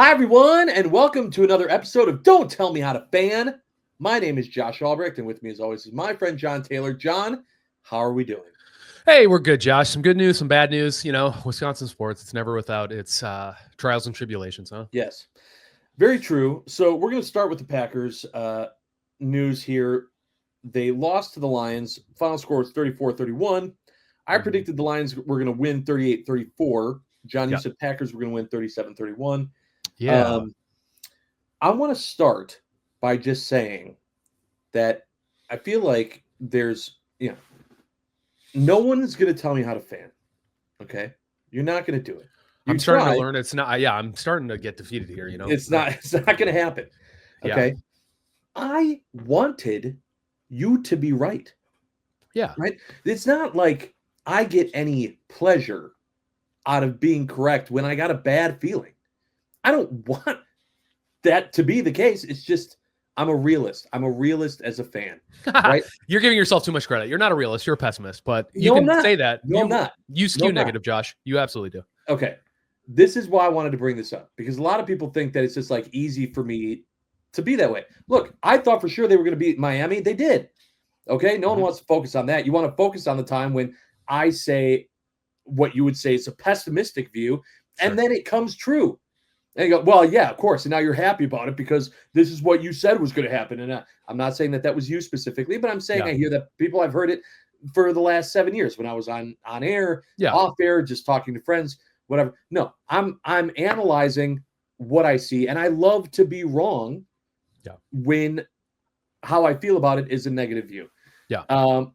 Hi, everyone, and welcome to another episode of Don't Tell Me How to Fan. My name is Josh Albrecht, and with me, as always, is my friend John Taylor. John, how are we doing? Hey, we're good, Josh. Some good news, some bad news. You know, Wisconsin sports, it's never without its trials and tribulations, huh? Yes, very true. So we're going to start with the Packers news here. They lost to the Lions. Final score was 34-31. I predicted the Lions were going to win 38-34. John, you said Packers were going to win 37-31. Yeah. I want to start by just saying that I feel like there's, no one's going to tell me how to fan. Okay? You're not going to do it. I'm starting to learn it's not. Yeah, I'm starting to get defeated here, you know? It's not going to happen. Okay? Yeah. I wanted you to be right. Yeah. Right? It's not like I get any pleasure out of being correct when I got a bad feeling. I don't want that to be the case. It's just I'm a realist. I'm a realist as a fan. Right? You're giving yourself too much credit. You're not a realist. You're a pessimist. But you can say that. No, I'm not. You skew negative, Josh. You absolutely do. Okay. This is why I wanted to bring this up, because a lot of people think that it's just like easy for me to be that way. Look, I thought for sure they were going to beat Miami. They did. Okay. No one wants to focus on that. You want to focus on the time when I say what you would say is a pessimistic view, and then it comes true. And you go, well, yeah, of course. And now you're happy about it because this is what you said was going to happen. And I'm not saying that was you specifically, but I'm saying I hear that people, I've heard it for the last 7 years when I was on air, off air, just talking to friends, whatever. No, I'm analyzing what I see, and I love to be wrong when how I feel about it is a negative view. Yeah.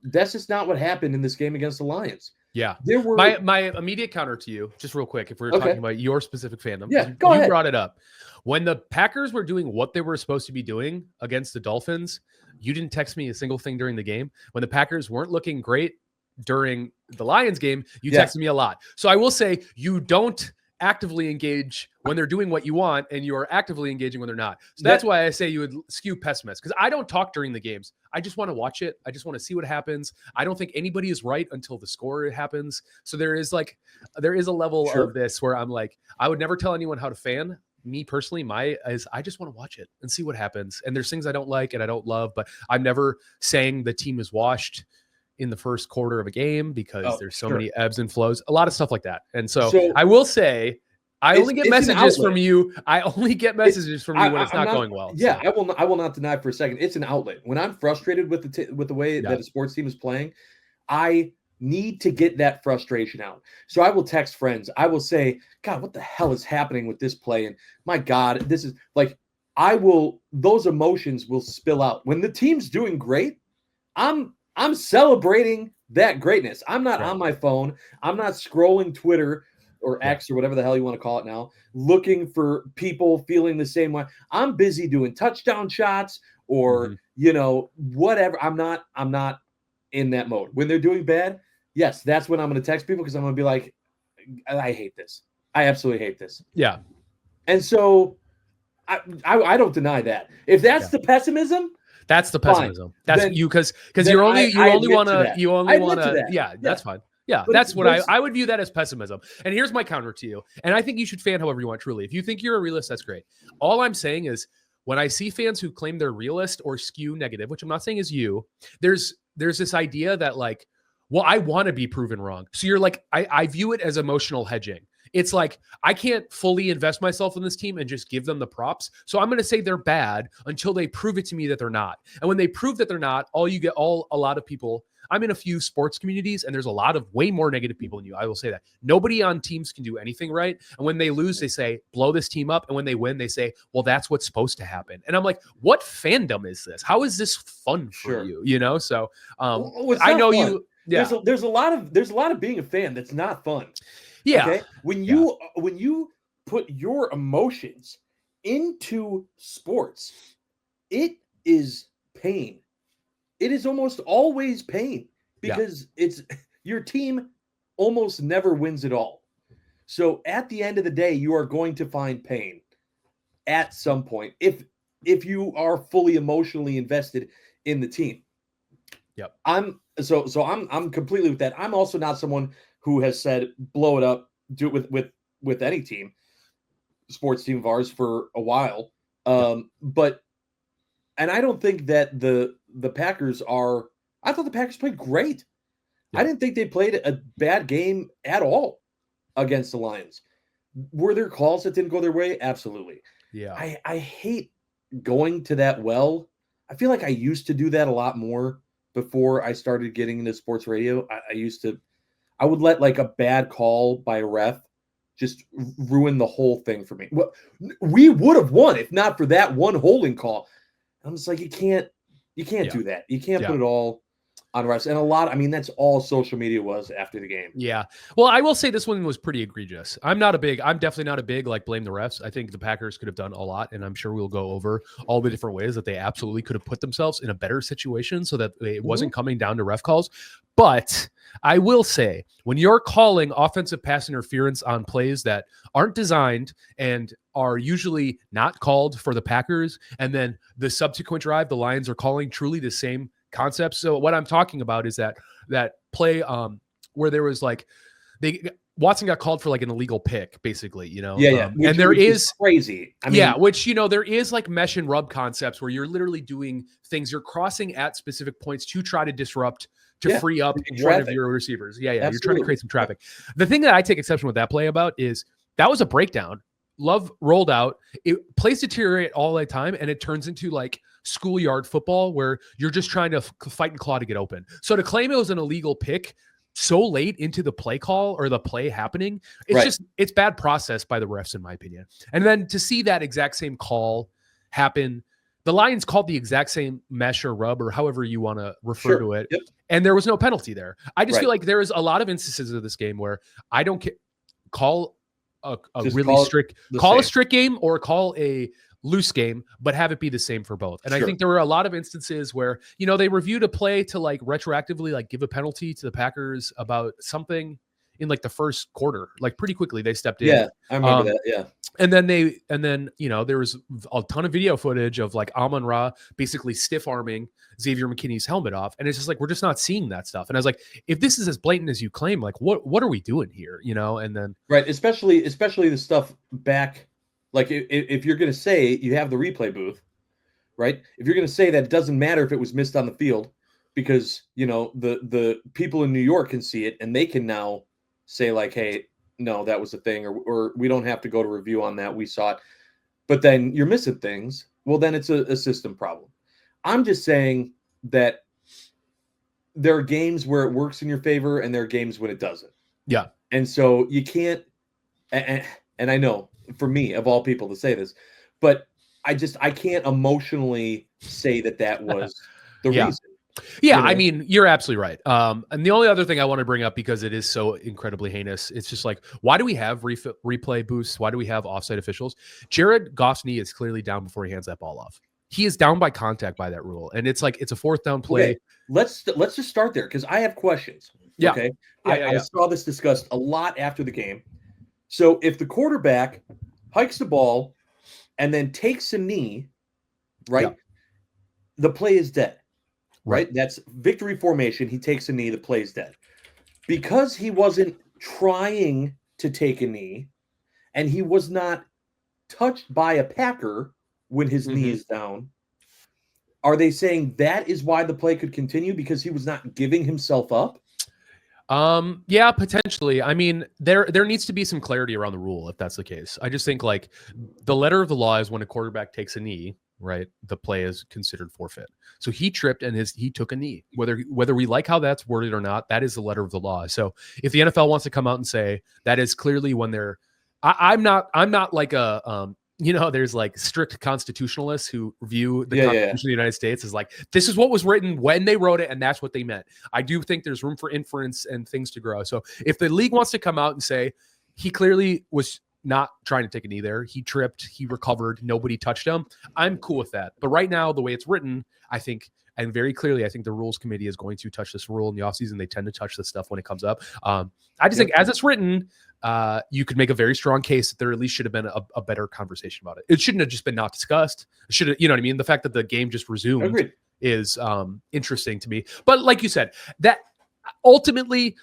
That's just not what happened in this game against the Lions. Yeah. There were my immediate counter to you, just real quick, if we're talking about your specific fandom. Yeah, go ahead. You brought it up. When the Packers were doing what they were supposed to be doing against the Dolphins, you didn't text me a single thing during the game. When the Packers weren't looking great during the Lions game, you texted me a lot. So I will say you don't actively engage when they're doing what you want, and you are actively engaging when they're not. So that's why I say you would skew pessimist, because I don't talk during the games. I just want to watch it. I just want to see what happens. I don't think anybody is right until the score happens. So there is a level of this where I'm like, I would never tell anyone how to fan. Me personally, I just want to watch it and see what happens. And there's things I don't like and I don't love, but I'm never saying the team is washed in the first quarter of a game because there's so many ebbs and flows, a lot of stuff like that. And so I will say, I only get messages from you. I only get messages from you when it's not going well. Yeah, so. I will not deny for a second. It's an outlet. When I'm frustrated with the way that a sports team is playing, I need to get that frustration out. So I will text friends. I will say, God, what the hell is happening with this play? And my God, this is like, those emotions will spill out. When the team's doing great, I'm celebrating that greatness. I'm not on my phone. I'm not scrolling Twitter or X or whatever the hell you want to call it now, looking for people feeling the same way. I'm busy doing touchdown shots or, whatever. I'm not in that mode. When they're doing bad, yes, that's when I'm going to text people, because I'm going to be like, I hate this. I absolutely hate this. Yeah. And so I don't deny that. If that's the pessimism, that's the pessimism. Fine. That's you because you only want to. Yeah, that's fine. Yeah, but that's what I would view that as pessimism. And here's my counter to you. And I think you should fan however you want, truly. If you think you're a realist, that's great. All I'm saying is when I see fans who claim they're realist or skew negative, which I'm not saying is you, there's this idea that like, well, I want to be proven wrong. So you're like, I view it as emotional hedging. It's like, I can't fully invest myself in this team and just give them the props. So I'm going to say they're bad until they prove it to me that they're not. And when they prove that they're not, a lot of people, I'm in a few sports communities and there's a lot of way more negative people than you. I will say that. Nobody on teams can do anything right. And when they lose, they say, blow this team up. And when they win, they say, well, that's what's supposed to happen. And I'm like, what fandom is this? How is this fun for you? You know? So I know fun. You. Yeah. There's a lot of being a fan that's not fun. Yeah. Okay? When you put your emotions into sports, it is pain. It is almost always pain because it's your team almost never wins it all. So at the end of the day, you are going to find pain at some point if you are fully emotionally invested in the team. Yep. I'm completely with that. I'm also not someone who has said blow it up, do it with any team. sports team of ours for a while. But I don't think that the Packers are. I thought the Packers played great. I didn't think they played a bad game at all against the Lions. Were there calls that didn't go their way? Absolutely. Yeah. I hate going to that well. I feel like I used to do that a lot more before I started getting into sports radio. I would let like a bad call by a ref just ruin the whole thing for me. Well, we would have won if not for that one holding call. I'm just like, you can't do that. You can't put it all on refs. And that's all social media was after the game. Yeah. Well, I will say this one was pretty egregious. I'm definitely not a big, like, blame the refs. I think the Packers could have done a lot, and I'm sure we'll go over all the different ways that they absolutely could have put themselves in a better situation so that it wasn't coming down to ref calls. But I will say, when you're calling offensive pass interference on plays that aren't designed and are usually not called for the Packers, and then the subsequent drive, the Lions are calling truly the same concepts. So what I'm talking about is that play where there was like Watson got called for like an illegal pick, basically, and there is crazy. Which there is like mesh and rub concepts where you're literally doing things, you're crossing at specific points to try to disrupt, to free up one of your receivers. Absolutely. You're trying to create some traffic. The thing that I take exception with that play about is that was a breakdown. Love rolled out. Plays deteriorate all the time, and it turns into like schoolyard football where you're just trying to fight and claw to get open. So to claim it was an illegal pick so late into the play call or the play happening, it's bad process by the refs, in my opinion. And then to see that exact same call happen, the Lions called the exact same mesh or rub or however you want to refer to it. Yep. And there was no penalty there. I just feel like there is a lot of instances of this game where I don't call a strict game or call a loose game, but have it be the same for both. And I think there were a lot of instances where, they reviewed a play to like retroactively like give a penalty to the Packers about something in like the first quarter, like pretty quickly they stepped in. Yeah, I remember that. Yeah. And then there was a ton of video footage of like Amon-Ra basically stiff arming Xavier McKinney's helmet off. And it's just like, we're just not seeing that stuff. And I was like, if this is as blatant as you claim, like what are we doing here? And then. Right. Especially the stuff back. Like if you're going to say you have the replay booth, right? If you're going to say that it doesn't matter if it was missed on the field because, the people in New York can see it and they can now say like, hey, no, that was a thing, or we don't have to go to review on that. We saw it. But then you're missing things. Well, then it's a system problem. I'm just saying that there are games where it works in your favor and there are games when it doesn't. Yeah. And so you can't, and I know for me, of all people to say this, but I can't emotionally say that was the reason. Yeah, you're absolutely right. And the only other thing I want to bring up, because it is so incredibly heinous, it's just like, why do we have replay boosts? Why do we have offside officials? Jared Goff's knee is clearly down before he hands that ball off. He is down by contact by that rule. And it's like, it's a fourth down play. Okay. Let's just start there, because I have questions. Yeah. Okay. I saw this discussed a lot after the game. So if the quarterback hikes the ball and then takes a knee, right, the play is dead. Right? That's victory formation. He takes a knee, the play is dead. Because he wasn't trying to take a knee and he was not touched by a Packer when his knee is down, are they saying that is why the play could continue, because he was not giving himself up? Yeah, potentially. There needs to be some clarity around the rule if that's the case. I just think like the letter of the law is when a quarterback takes a knee, right, the play is considered forfeit. So he tripped and he took a knee. Whether we like how that's worded or not, that is the letter of the law. So if the NFL wants to come out and say that is clearly when they're, I'm not like a there's like strict constitutionalists who view the Constitution of the United States as like, this is what was written when they wrote it, and that's what they meant. I do think there's room for inference and things to grow. So if the league wants to come out and say he clearly was not trying to take a knee there, he tripped, he recovered, nobody touched him, I'm cool with that. But right now, the way it's written, I think, and very clearly, I think the rules committee is going to touch this rule in the offseason. They tend to touch this stuff when it comes up. I just think as it's written, you could make a very strong case that there at least should have been a better conversation about it. It shouldn't have just been not discussed. It should have, you know what I mean? The fact that the game just resumed is interesting to me. But like you said, that ultimately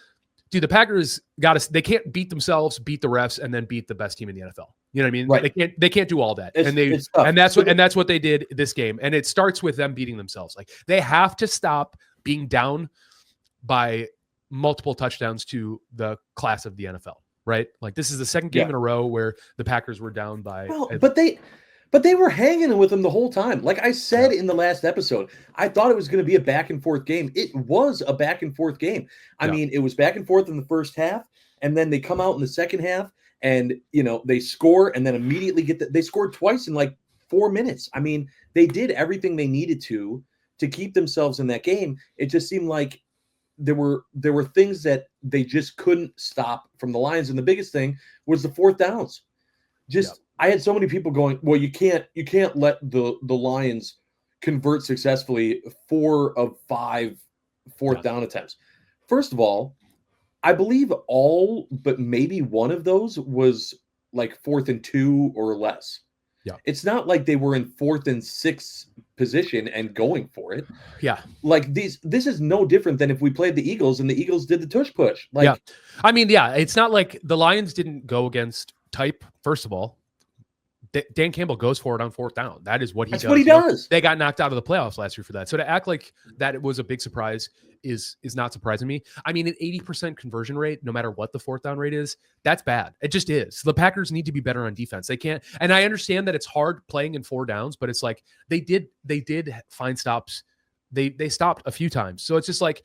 dude, the Packers got us. They can't beat themselves, beat the refs, and then beat the best team in the NFL. You know what I mean? Right. They can't do all that. And that's what they did this game. And it starts with them beating themselves. Like, they have to stop being down by multiple touchdowns to the class of the NFL, right? Like, this is the second game in a row where the Packers were down by. Well, but they were hanging with them the whole time. Like I said in the last episode, I thought it was going to be a back and forth game. It was a back and forth game. I mean, it was back and forth in the first half, and then they come out in the second half, and they score, and then immediately they scored twice in like 4 minutes. I mean, they did everything they needed to keep themselves in that game. It just seemed like there were things that they just couldn't stop from the Lions, and the biggest thing was the fourth downs. I had so many people going, well, you can't let the Lions convert successfully 4 of 5 fourth down attempts. First of all, I believe all but maybe one of those was like 4th and 2 or less. Yeah. It's not like they were in 4th and 6 position and going for it. Yeah. Like this is no different than if we played the Eagles and the Eagles did the tush push. Like, yeah. I mean, yeah, it's not like the Lions didn't go against type, first of all. Dan Campbell goes for it on 4th down. That is what he does. That's what he does. They got knocked out of the playoffs last year for that. So to act like that it was a big surprise is not surprising me. I mean, an 80% conversion rate, no matter what the 4th down rate is, that's bad. It just is. The Packers need to be better on defense. They can't. And I understand that it's hard playing in 4 downs, but it's like they did find stops. They stopped a few times. So it's just like,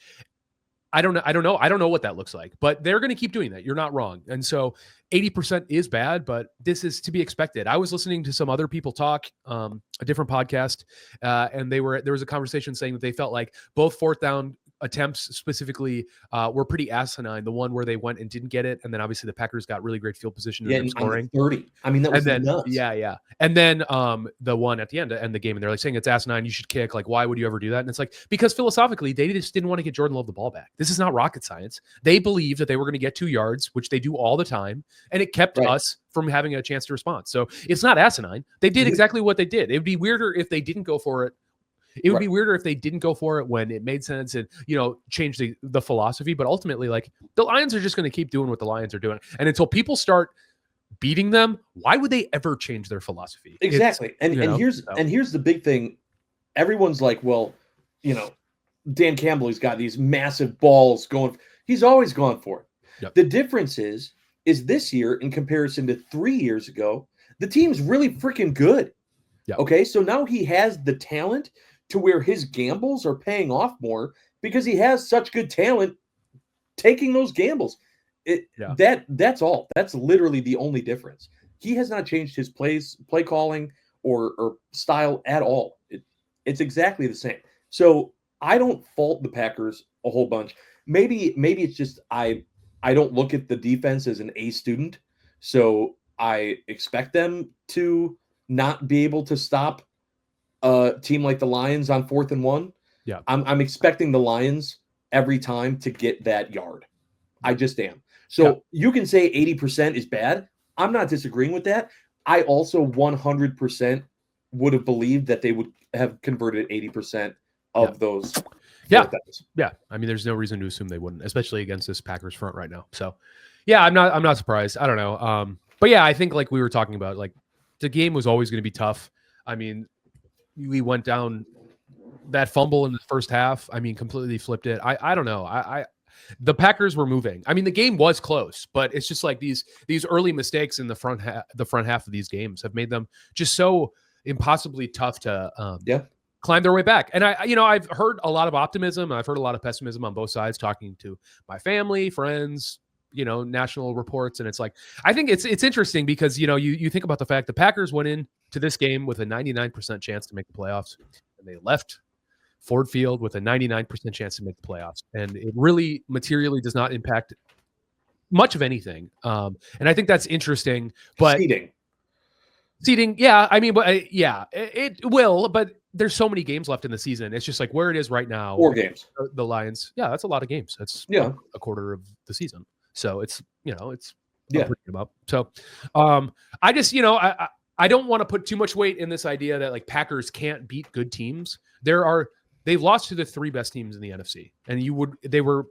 I don't know what that looks like, but they're going to keep doing that. You're not wrong. And so 80% is bad, but this is to be expected. I was listening to some other people talk, a different podcast, and there was a conversation saying that they felt like both 4th down attempts specifically were pretty asinine. The one where they went and didn't get it, and then obviously the Packers got really great field position and scoring 30. I mean, that was nuts. Yeah. And then the one at the end of the game, and they're like saying it's asinine. You should kick. Like, why would you ever do that? And it's like, because philosophically, they just didn't want to get Jordan Love the ball back. This is not rocket science. They believed that they were going to get 2 yards, which they do all the time, and it kept us from having a chance to respond. So it's not asinine. They did exactly what they did. It would be weirder if they didn't go for it. It would be weirder if they didn't go for it when it made sense and, change the philosophy. But ultimately, like, the Lions are just going to keep doing what the Lions are doing. And until people start beating them, why would they ever change their philosophy? Exactly. And here's the big thing. Everyone's like, well, Dan Campbell, he's got these massive balls going. He's always gone for it. Yep. The difference is this year in comparison to 3 years ago, the team's really freaking good. Yep. Okay. So now he has the talent to where his gambles are paying off more because he has such good talent taking those gambles. That's all. That's literally the only difference. He has not changed his play calling or style at all. It's exactly the same. So I don't fault the Packers a whole bunch. Maybe it's just I don't look at the defense as an A student, so I expect them to not be able to stop a team like the Lions on 4th and 1. Yeah. I'm expecting the Lions every time to get that yard. I just am. So you can say 80% is bad. I'm not disagreeing with that. I also 100% would have believed that they would have converted 80% of those. Yeah. I mean, there's no reason to assume they wouldn't, especially against this Packers front right now. So yeah, I'm not surprised. I don't know. But yeah, I think like we were talking about, like, the game was always going to be tough. I mean, we went down that fumble in the first half. I mean, completely flipped it. I don't know. The Packers were moving. I mean, the game was close, but it's just like these early mistakes in the front half of these games have made them just so impossibly tough to climb their way back. And I've heard a lot of optimism. I've heard a lot of pessimism on both sides, talking to my family, friends, national reports. And it's like, I think it's interesting because, you think about the fact the Packers went into this game with a 99% chance to make the playoffs, and they left Ford Field with a 99% chance to make the playoffs. And it really materially does not impact much of anything. And I think that's interesting, but seeding. Yeah. I mean, but it will, but there's so many games left in the season. It's just like where it is right now. 4 games. The Lions. Yeah. That's a lot of games. That's a quarter of the season. So it's about. So I just, I don't want to put too much weight in this idea that like Packers can't beat good teams. They've lost to the 3 best teams in the NFC, and they were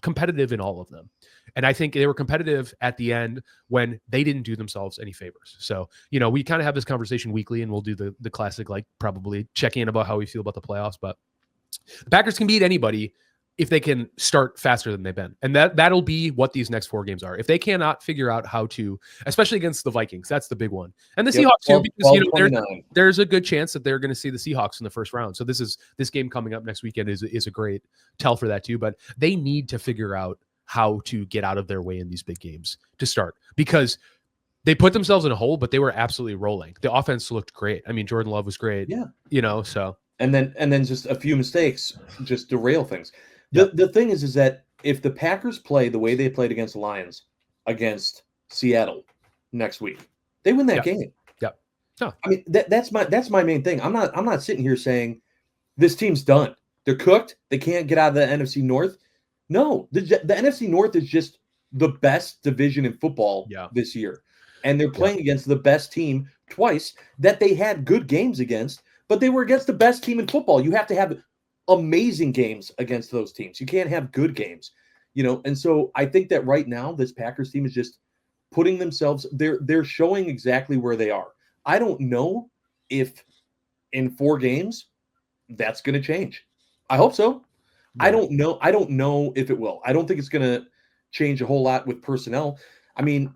competitive in all of them. And I think they were competitive at the end when they didn't do themselves any favors. So, we kind of have this conversation weekly, and we'll do the classic, like probably check in about how we feel about the playoffs. But the Packers can beat anybody if they can start faster than they've been. And that'll be what these next 4 games are. If they cannot figure out how to, especially against the Vikings, that's the big one. And the Seahawks too, because there's a good chance that they're going to see the Seahawks in the first round. So this game coming up next weekend is a great tell for that too. But they need to figure out how to get out of their way in these big games to start, because they put themselves in a hole, but they were absolutely rolling. The offense looked great. I mean, Jordan Love was great. Yeah. So. And then just a few mistakes just derail things. The thing is that if the Packers play the way they played against the Lions against Seattle next week, they win that game. Yeah. Oh. I mean, that's my main thing. I'm not sitting here saying this team's done. They're cooked. They can't get out of the NFC North. No, the NFC North is just the best division in football this year. And they're playing against the best team twice that they had good games against, but they were against the best team in football. You have to have amazing games against those teams. You can't have good games, And so I think that right now this Packers team is just putting themselves, they're showing exactly where they are. I don't know if in 4 games that's going to change. I hope so. Yeah. I don't know if it will. I don't think it's going to change a whole lot with personnel. I mean,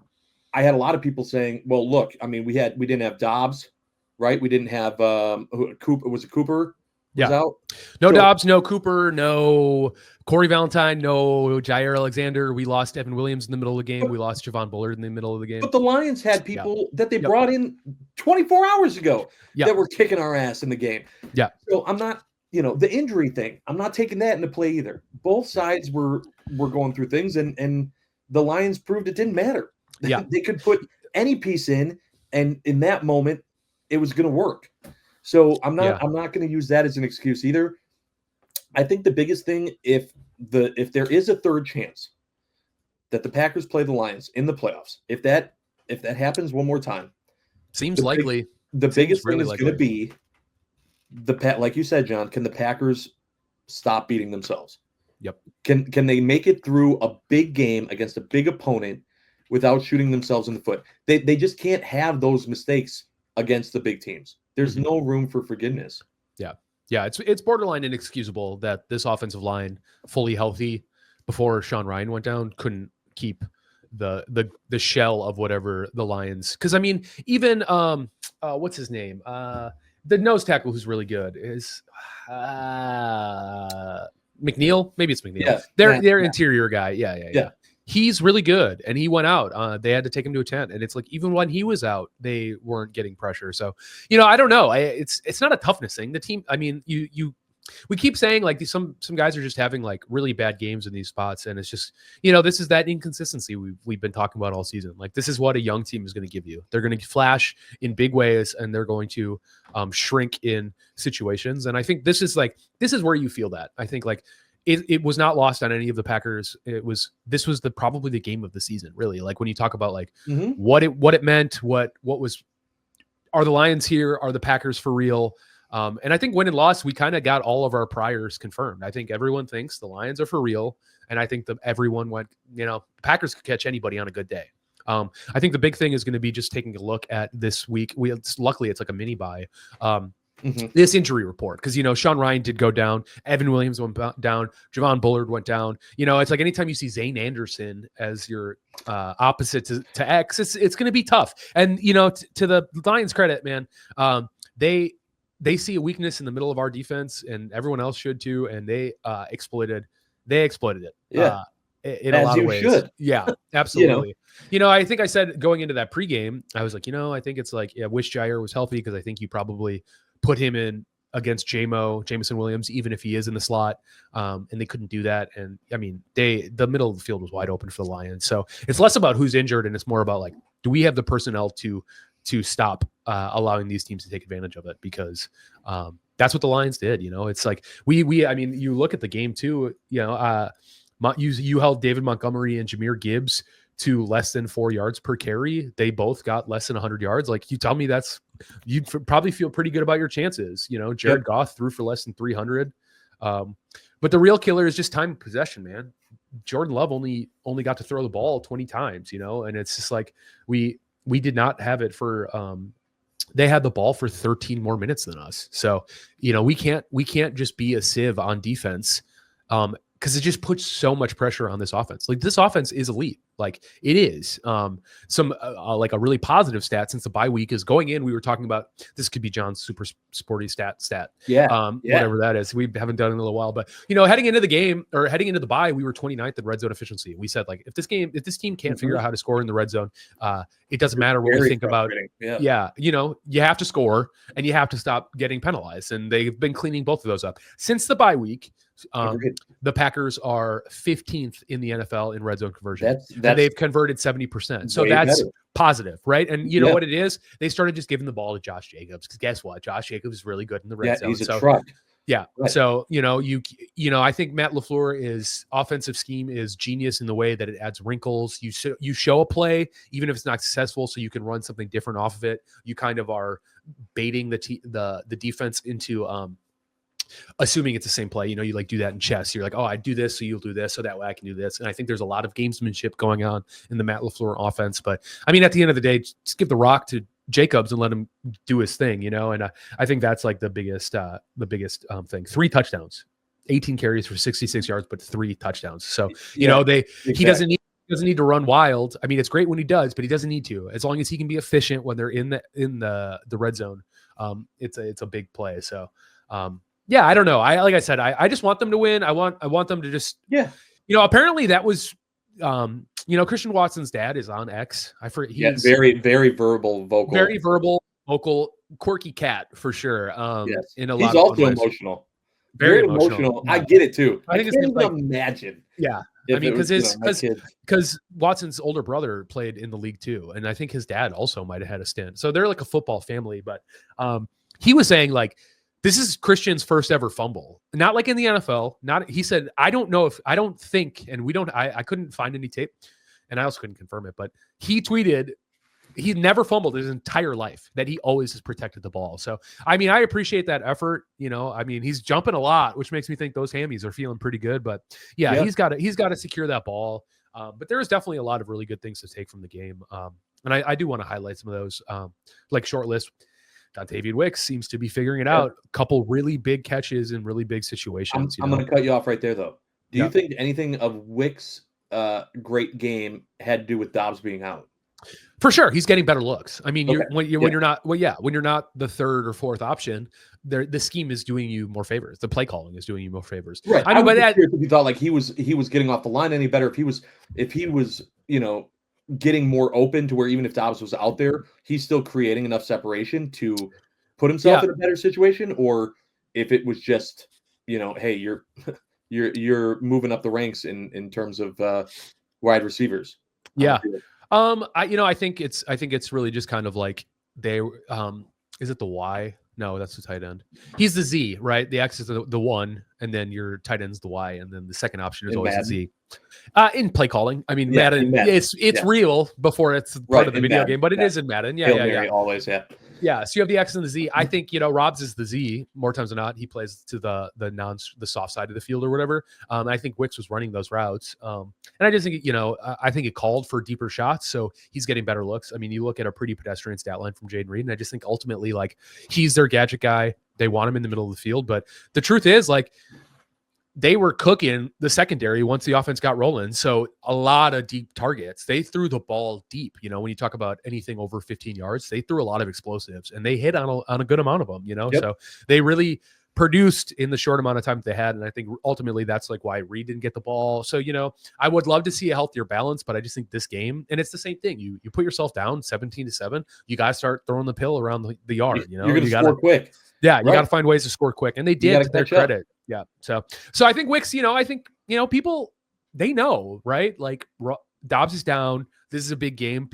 I had a lot of people saying, well, look, I mean, we didn't have Dobbs, right? We didn't have Cooper. Was it Cooper? Was out? No Dobbs, no Cooper, no Corey Valentine, no Jair Alexander. We lost Evan Williams in the middle of the game. We lost Javon Bullard in the middle of the game. But the Lions had people that they brought in 24 hours ago that were kicking our ass in the game. Yeah. So I'm not, the injury thing, I'm not taking that into play either. Both sides were going through things, and the Lions proved it didn't matter. Yeah. They could put any piece in, and in that moment, it was going to work. So I'm not going to use that as an excuse either. I think the biggest thing, if there is a third chance that the Packers play the Lions in the playoffs, if that happens one more time, seems likely. The biggest thing is going to be like you said, John, can the Packers stop beating themselves? Yep. Can they make it through a big game against a big opponent without shooting themselves in the foot? They just can't have those mistakes against the big teams. There's no room for forgiveness. Yeah, it's borderline inexcusable that this offensive line, fully healthy before Sean Ryan went down, couldn't keep the shell of whatever the Lions. Because I mean, even what's his name? The nose tackle who's really good is McNeil. Maybe it's McNeil. Yeah, their interior guy. Yeah. He's really good, and he went out. They had to take him to a tent, and it's like even when he was out, they weren't getting pressure. So, I don't know. It's not a toughness thing. The team. I mean, we keep saying like some guys are just having like really bad games in these spots, and it's just this is that inconsistency we've been talking about all season. Like this is what a young team is going to give you. They're going to flash in big ways, and they're going to shrink in situations. And I think this is where you feel that. I think like. It was not lost on any of the Packers. This was probably the game of the season, really. Like when you talk about like what it meant, what was, are the Lions here? Are the Packers for real? And I think win and loss, we kind of got all of our priors confirmed. I think everyone thinks the Lions are for real. And I think that everyone went, the Packers could catch anybody on a good day. I think the big thing is going to be just taking a look at this week. Luckily it's like a mini bye. This injury report, because Sean Ryan did go down, Evan Williams went down, Javon Bullard went down. It's like anytime you see Zane Anderson as your opposite to X, it's going to be tough. And to the Lions' credit, man, they see a weakness in the middle of our defense, and everyone else should too, and they exploited it. Yeah. In a lot of ways. Should. Yeah, absolutely. I think I said going into that pregame, I was like, I think it's like, wish Jair was healthy, because I think you probably put him in against Jameson Williams, even if he is in the slot. And they couldn't do that. And I mean, the middle of the field was wide open for the Lions. So it's less about who's injured, and it's more about like, do we have the personnel to stop allowing these teams to take advantage of it? Because that's what the Lions did. It's like I mean, you look at the game too, you held David Montgomery and Jahmyr Gibbs to less than 4 yards per carry. They both got less than 100 yards. Like, you tell me you'd probably feel pretty good about your chances. Jared Goff threw for less than 300. But the real killer is just time of possession, man. Jordan Love only got to throw the ball 20 times, and it's just like we did not have it for they had the ball for 13 more minutes than us. So, we can't just be a sieve on defense. Because it just puts so much pressure on this offense. Like, this offense is elite. Like, it is. Some like a really positive stat since the bye week is going in. We were talking about, this could be John's super sporty stat. Yeah. Whatever that is. We haven't done it in a little while, but heading into the game or heading into the bye, we were 29th in red zone efficiency. We said, like, if this team can't figure out how to score in the red zone, it doesn't matter what we think about. Yeah. You have to score and you have to stop getting penalized. And they've been cleaning both of those up since the bye week. The Packers are 15th in the NFL in red zone conversion. And they've converted 70%. So that's positive, right? And you know what it is? They started just giving the ball to Josh Jacobs, because guess what? Josh Jacobs is really good in the red zone. He's a truck. Yeah. Right. So, I think Matt LaFleur's offensive scheme is genius in the way that it adds wrinkles. You show a play, even if it's not successful, so you can run something different off of it. You kind of are baiting the defense into assuming it's the same play. You like do that in chess. You're like, oh, I do this, so you'll do this, so that way I can do this. And I think there's a lot of gamesmanship going on in the Matt LaFleur offense. But I mean, at the end of the day, just give the rock to Jacobs and let him do his thing, And I think that's like the biggest thing. 3 touchdowns, 18 carries for 66 yards, but 3 touchdowns. So he doesn't need to run wild. I mean, it's great when he does, but he doesn't need to. As long as he can be efficient when they're in the red zone, it's a big play. So. Yeah, I don't know. Like I said, I just want them to win. I want them to just, apparently that was, Christian Watson's dad is on X. I forget. He's very, very vocal, quirky cat for sure. Yes. In a He's lot also of emotional. Very emotional. Yeah. I get it too. I think it's like, imagine. Yeah. I mean, because Watson's older brother played in the league too. And I think his dad also might've had a stint. So they're like a football family, but he was saying, like, this is Christian's first ever fumble. Not like in the NFL. He said, I don't think, and I couldn't find any tape, and I also couldn't confirm it, but he tweeted he never fumbled his entire life, that he always has protected the ball. So, I mean, I appreciate that effort. I mean, he's jumping a lot, which makes me think those hammies are feeling pretty good, but he's got to secure that ball. But there is definitely a lot of really good things to take from the game. And I do want to highlight some of those, like short list. Dontavian Wicks seems to be figuring it out. A couple really big catches in really big situations. I'm going to cut you off right there, though. Do you think anything of Wicks' great game had to do with Dobbs being out? For sure, he's getting better looks. I mean, when you're not the third or fourth option, the scheme is doing you more favors. The play calling is doing you more favors. Right. I mean, but if you thought like he was getting off the line any better, if he was getting more open to where even if Dobbs was out there, he's still creating enough separation to put himself in a better situation, or if it was just, hey, you're moving up the ranks in terms of wide receivers. Yeah. I think it's really just kind of like is it the Y? No, that's the tight end. He's the Z, right? The X is the 1, and then your tight end's the Y, and then the second option is always the Z. In play calling, I mean, Madden. It's real before it's part of the video game, but it is in Madden. Yeah. Always, yeah. Yeah, so you have the X and the Z. I think Robs is the Z more times than not. He plays to the soft side of the field or whatever. I think Wicks was running those routes, and I just think I think it called for deeper shots, so he's getting better looks. I mean, you look at a pretty pedestrian stat line from Jaden Reed, and I just think ultimately, like, he's their gadget guy. They want him in the middle of the field, but the truth is, like, they were cooking the secondary once the offense got rolling. So a lot of deep targets. They threw the ball deep. When you talk about anything over 15 yards, they threw a lot of explosives, and they hit on a good amount of them. Yep. So they really produced in the short amount of time that they had. And I think ultimately that's like why Reed didn't get the ball. So, I would love to see a healthier balance, but I just think this game, and it's the same thing. You put yourself down 17-7, you got to start throwing the pill around the yard. You're going to score quick. Yeah, you got to find ways to score quick, and they did, to their credit. Yeah, so I think Wicks, I think people, they know, right? Like, Dobbs is down. This is a big game.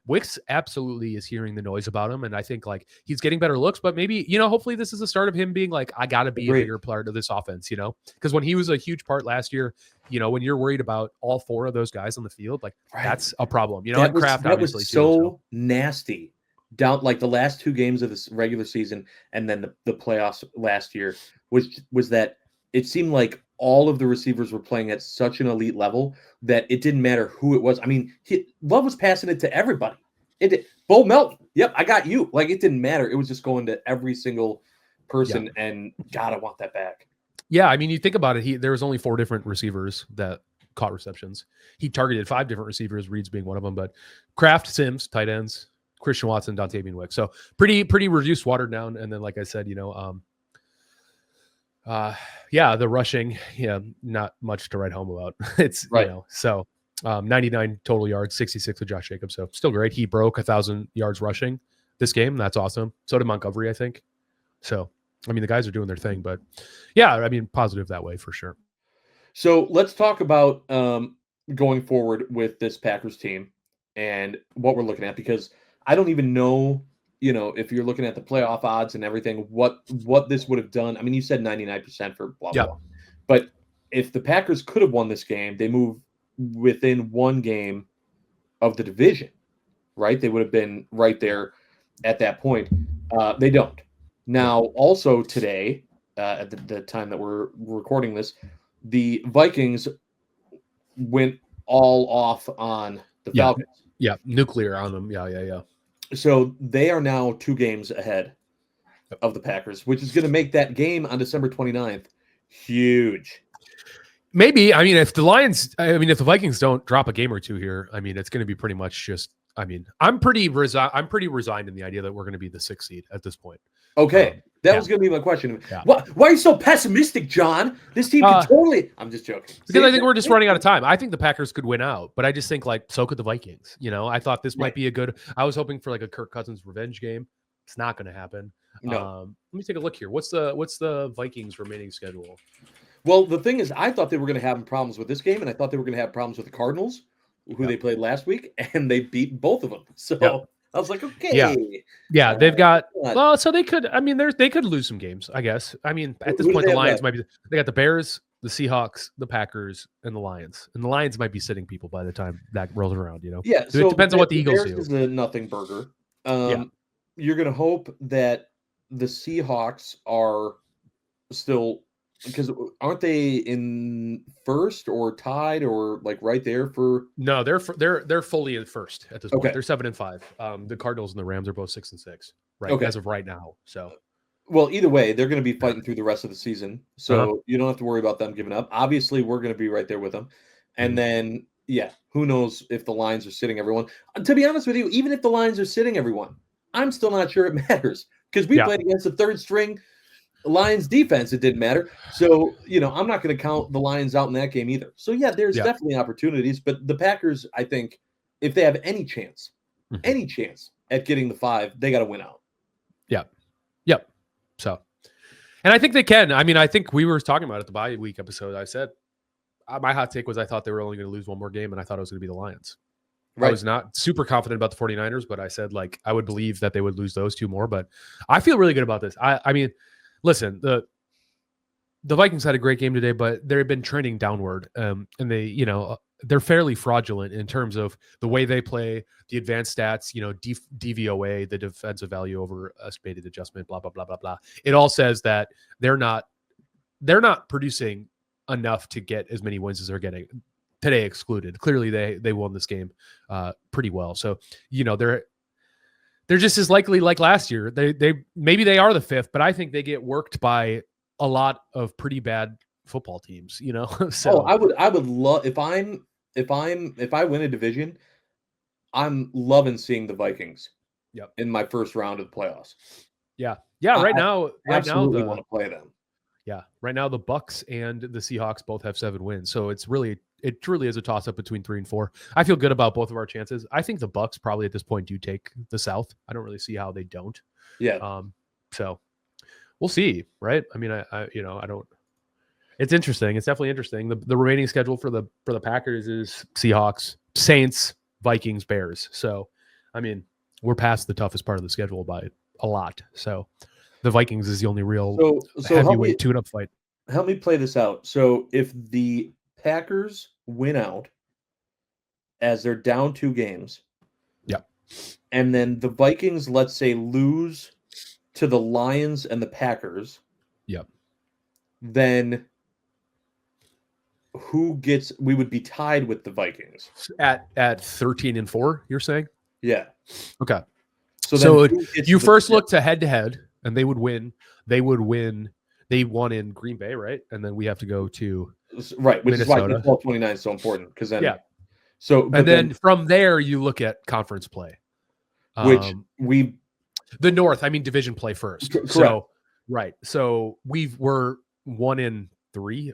Wicks absolutely is hearing the noise about him, and I think, like, he's getting better looks. But maybe hopefully this is the start of him being like, I got to be a bigger part of this offense. Because when he was a huge part last year, when you're worried about all 4 of those guys on the field, like, that's a problem. And Kraft obviously was so nasty. Down like the last 2 games of this regular season and then the playoffs last year was that it seemed like all of the receivers were playing at such an elite level that it didn't matter who it was. I mean, Love was passing it to everybody. Bo Melton, yep, I got you. Like, it didn't matter. It was just going to every single person, and God, I want that back. Yeah, I mean, you think about it. There was only 4 different receivers that caught receptions. He targeted 5 different receivers, Reeds being one of them. But Kraft, Sims, tight ends, Christian Watson, Dontavian Wick. So pretty reduced, watered down. And then, like I said, the rushing, not much to write home about. It's right. 99 total yards, 66 with Josh Jacobs. So still great. He broke 1,000 yards rushing this game. That's awesome. So did Montgomery, I think. So, I mean, the guys are doing their thing, but yeah, I mean, positive that way for sure. So let's talk about going forward with this Packers team and what we're looking at, because I don't even know, if you're looking at the playoff odds and everything, what this would have done. I mean, you said 99% for blah, blah, blah. But if the Packers could have won this game, they move within 1 game of the division, right? They would have been right there at that point. They don't. Now, also today, at the time that we're recording this, the Vikings went all off on the Falcons. Yeah, nuclear on them. Yeah. So they are now 2 games ahead of the Packers, which is going to make that game on December 29th huge. Maybe. I mean, if the Vikings don't drop a game or 2 here, I mean, it's going to be pretty much just, I mean, I'm pretty resigned in the idea that we're going to be the 6th seed at this point. Okay. That was going to be my question. Yeah. Why are you so pessimistic, John? This team can totally... I'm just joking. Because I think we're just running out of time. I think the Packers could win out, but I just think, so could the Vikings. I thought this might be a good... I was hoping for, a Kirk Cousins revenge game. It's not going to happen. No. Let me take a look here. What's the Vikings' remaining schedule? Well, the thing is, I thought they were going to have problems with this game, and I thought they were going to have problems with the Cardinals, who they played last week, and they beat both of them. So... I was like, okay. Yeah, they've got so they could. I mean, they could lose some games, I guess. I mean, at this point, the Lions might be. They got the Bears, the Seahawks, the Packers, and the Lions. And the Lions might be sitting people by the time that rolls around. Yeah. So it depends on what the Eagles do. Is a nothing burger. You're gonna hope that the Seahawks are still, because aren't they in first or tied or right there for? No, they're fully in first at this point. They're 7-5. The Cardinals and the Rams are both 6-6, right? As of right now. So, well, either way, they're going to be fighting through the rest of the season, so you don't have to worry about them giving up. Obviously, we're going to be right there with them, and then who knows if the Lions are sitting everyone? To be honest with you, even if the Lions are sitting everyone, I'm still not sure it matters, because we played against the 3rd string Lions defense. It didn't matter. So, I'm not going to count the Lions out in that game either. So, there's definitely opportunities. But the Packers, I think, if they have any chance at getting the 5, they got to win out. Yep. So, and I think they can. I mean, I think we were talking about it the bye week episode. I said my hot take was I thought they were only going to lose 1 more game, and I thought it was going to be the Lions. Right. I was not super confident about the 49ers, but I said, I would believe that they would lose those 2 more. But I feel really good about this. I mean, listen, the Vikings had a great game today, but they've been trending downward. And they, they're fairly fraudulent in terms of the way they play, the advanced stats, DVOA, the defensive value over estimated adjustment, blah, blah, blah, blah, blah. It all says that they're not producing enough to get as many wins as they're getting today excluded. Clearly they won this game pretty well. So, they're just as likely like last year. They maybe they are the 5th, but I think they get worked by a lot of pretty bad football teams. So I would love if I win a division, I'm loving seeing the Vikings. In my first round of the playoffs. Yeah. Right now, absolutely want to play them. Yeah, right now the Bucks and the Seahawks both have 7 wins, so it truly is a toss up between 3 and 4. I feel good about both of our chances. I think the Bucks probably at this point do take the South. I don't really see how they don't. Yeah. So we'll see, right? I mean, I don't. It's interesting. It's definitely interesting. The remaining schedule for the Packers is Seahawks, Saints, Vikings, Bears. So, I mean, we're past the toughest part of the schedule by a lot. So, the Vikings is the only real heavyweight tune-up fight. Help me play this out. So, if the Packers win out as they're down 2 games, and then the Vikings, let's say, lose to the Lions and the Packers, then we would be tied with the Vikings at 13-4. You're saying? Yeah. Okay. So you first look to head, and they would win. They won in Green Bay, right? And then we have to go to which Minnesota. is why 12-29 is so important because then So and then from there you look at conference play, which the North. I mean division play first. Correct. So right. So we're 1-3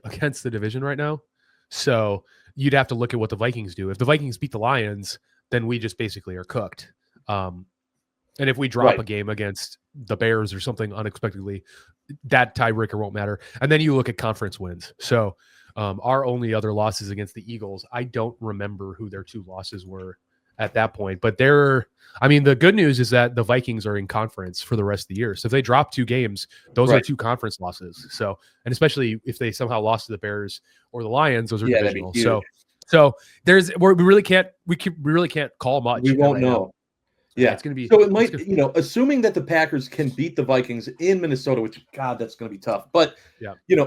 against the division right now. So you'd have to look at what the Vikings do. If the Vikings beat the Lions, then we just basically are cooked. And if we drop a game against the Bears or something unexpectedly, that tiebreaker won't matter. And then you look at conference wins. So our only other losses against the Eagles, I don't remember who their 2 losses were at that point. But the good news is that the Vikings are in conference for the rest of the year. So if they drop 2 games, those are 2 conference losses. So, and especially if they somehow lost to the Bears or the Lions, those are divisional. So we really can't call much. We won't know. Yeah, it's going to be. So it might, assuming that the Packers can beat the Vikings in Minnesota, which God, that's going to be tough. But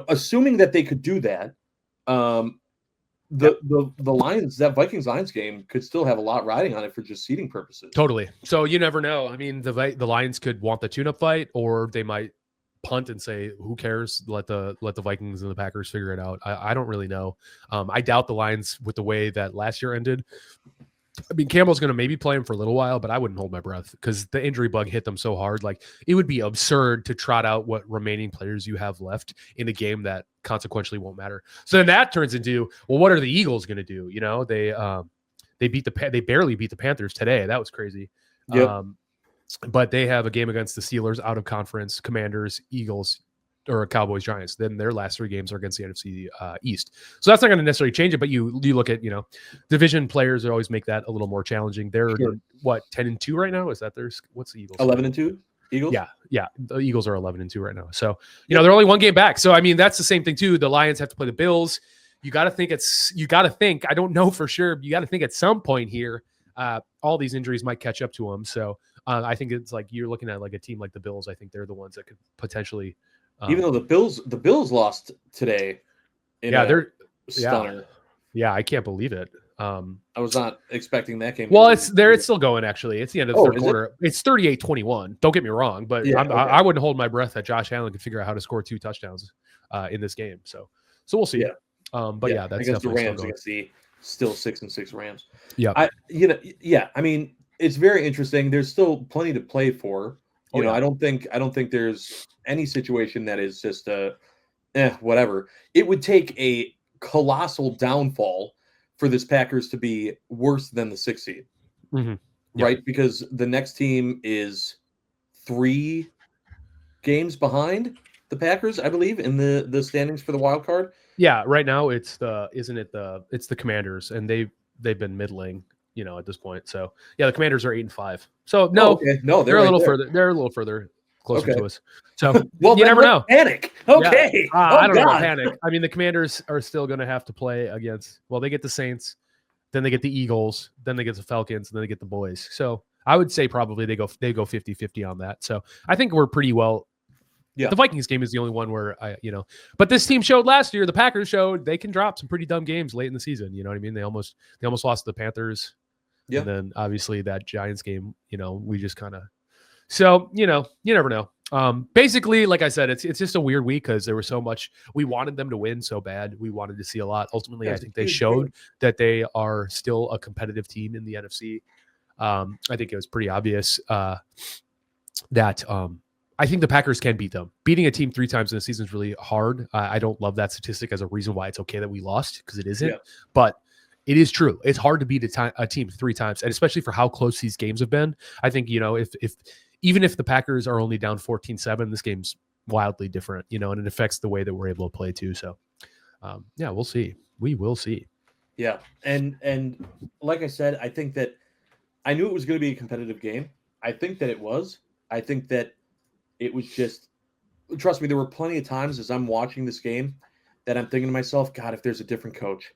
assuming that they could do that, the Lions, that Vikings-Lions game could still have a lot riding on it for just seeding purposes. Totally. So you never know. I mean, the Lions could want the tune-up fight, or they might punt and say, "Who cares? Let the Vikings and the Packers figure it out." I don't really know. I doubt the Lions with the way that last year ended. I mean, Campbell's going to maybe play him for a little while, but I wouldn't hold my breath because the injury bug hit them so hard. Like, it would be absurd to trot out what remaining players you have left in a game that consequentially won't matter. So then that turns into, well, what are the Eagles going to do? They barely beat the Panthers today. That was crazy. Yep. But they have a game against the Steelers out of conference, Commanders, Eagles, or Cowboys, Giants. Then their last 3 games are against the NFC East. So that's not going to necessarily change it, but you look at, division players always make that a little more challenging. They're 10-2 right now? Is that what's the Eagles? 11-2 Eagles? Yeah. The Eagles are 11-2 right now. So, they're only 1 game back. So, I mean, that's the same thing too. The Lions have to play the Bills. You got to think, I don't know for sure, but you got to think at some point here, all these injuries might catch up to them. So I think it's like, you're looking at like a team like the Bills. I think they're the ones that could potentially, even though the Bills lost today. They're stunner. Yeah, I can't believe it. I was not expecting that game. Well, it's still going, actually. It's the end of the third quarter. It's 38-21. Don't get me wrong, but I wouldn't hold my breath that Josh Allen could figure out how to score 2 touchdowns in this game. So we'll see. Yeah. That's against the Rams, against the still 6-6 Rams. Yeah. I mean, it's very interesting. There's still plenty to play for. I don't think there's any situation that is just whatever. It would take a colossal downfall for this Packers to be worse than the 6th seed, right? Because the next team is 3 games behind the Packers, I believe, in the standings for the wild card. Yeah, right now it's the Commanders, and they've been middling, at this point. So the Commanders are 8-5. So no, they're a little further. They're a little further closer to us. So well, you never know. Panic. Okay. Yeah. I don't know about panic. I mean, the Commanders are still going to have to play against. Well, they get the Saints, then they get the Eagles, then they get the Falcons, and then they get the Boys. So I would say probably they go 50-50 on that. So I think we're pretty well. Yeah. The Vikings game is the only one where but this team showed last year. The Packers showed they can drop some pretty dumb games late in the season. You know what I mean? They almost lost to the Panthers. Yeah. And then obviously that Giants game, we just kind of. So you never know. Basically, like I said, it's just a weird week because there was so much. We wanted them to win so bad. We wanted to see a lot. Ultimately, I think they showed that they are still a competitive team in the NFC. I think it was pretty obvious that. I think the Packers can beat them. Beating a team 3 times in a season is really hard. I don't love that statistic as a reason why it's okay that we lost, because it isn't. Yeah. But it is true. It's hard to beat a team 3 times, and especially for how close these games have been. I think even if the Packers are only down 14-7, this game's wildly different, and it affects the way that we're able to play too. So, we'll see. We will see. Yeah, and like I said, I think that I knew it was going to be a competitive game. I think that it was. I think that. It was just, trust me, there were plenty of times as I'm watching this game that I'm thinking to myself, God, if there's a different coach,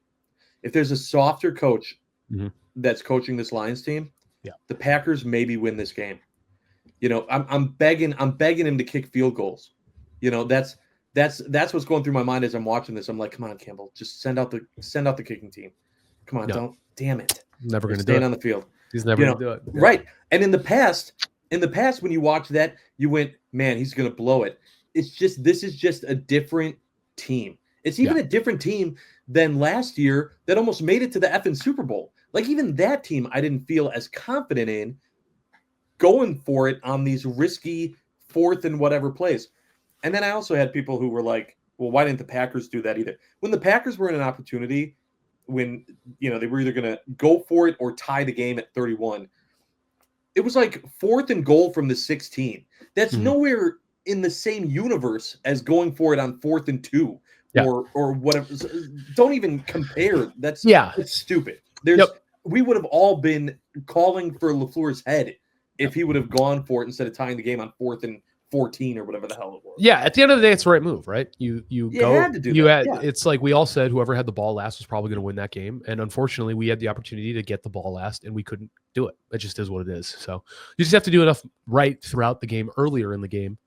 if there's a softer coach that's coaching this Lions team, the Packers maybe win this game. I'm begging him to kick field goals. That's what's going through my mind as I'm watching this. I'm like, come on, Campbell, just send out the kicking team. Come on, don't. Damn it. Never going to do it. On the field. He's never going to do it. Yeah. Right. And in the past, when you watch that, you went, man, he's going to blow it. It's just, this is just a different team. It's even a different team than last year that almost made it to the effing Super Bowl. Like, even that team, I didn't feel as confident in going for it on these risky 4th and whatever plays. And then I also had people who were like, well, why didn't the Packers do that either? When the Packers were in an opportunity, when, they were either going to go for it or tie the game at 31, it was like 4th and goal from the 16. That's nowhere in the same universe as going for it on 4th and 2 or whatever. Don't even compare. That's stupid. We would have all been calling for LaFleur's head if he would have gone for it instead of tying the game on 4th and 14 or whatever the hell it was. Yeah, at the end of the day, it's the right move, right? You had to do that. It's like we all said whoever had the ball last was probably going to win that game. And unfortunately, we had the opportunity to get the ball last and we couldn't do it. It just is what it is. So you just have to do enough right throughout the game, earlier in the game,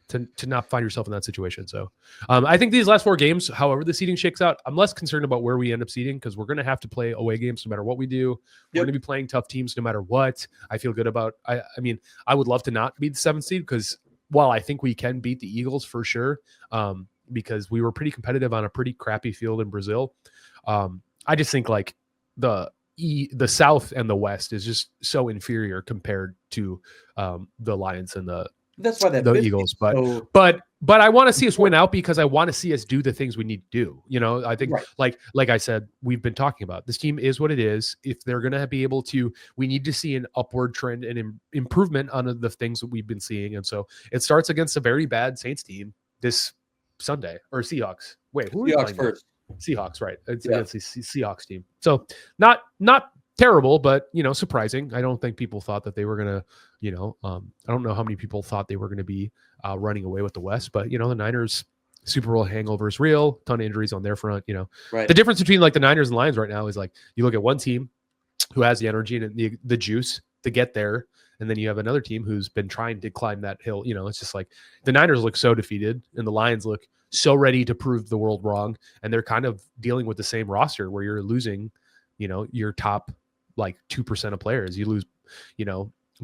to not find yourself in that situation. So I think these last 4 games, however the seeding shakes out, I'm less concerned about where we end up seeding because we're going to have to play away games no matter what we do. We're going to be playing tough teams no matter what. I feel good about. I mean, I would love to not be the 7th seed because while I think we can beat the Eagles for sure, because we were pretty competitive on a pretty crappy field in Brazil. I just think like the South and the West is just so inferior compared to the Lions and the Eagles. But I want to see us win out because I want to see us do the things we need to do. I think like I said, we've been talking about this team is what it is. If they're going to be able to, we need to see an upward trend and improvement on the things that we've been seeing. And so it starts against a very bad Saints team this Sunday or Seahawks. Wait, who are Seahawks first? Seahawks, right? It's against the Seahawks team. So not terrible, but surprising. I don't think people thought that they were gonna, I don't know how many people thought they were gonna be running away with the West, but the Niners Super Bowl hangover is real. Ton of injuries on their front. The difference between like the Niners and Lions right now is like you look at one team who has the energy and the juice to get there, and then you have another team who's been trying to climb that hill. It's just like the Niners look so defeated, and the Lions look so ready to prove the world wrong, and they're kind of dealing with the same roster where you're losing, your top like 2% of players. You lose,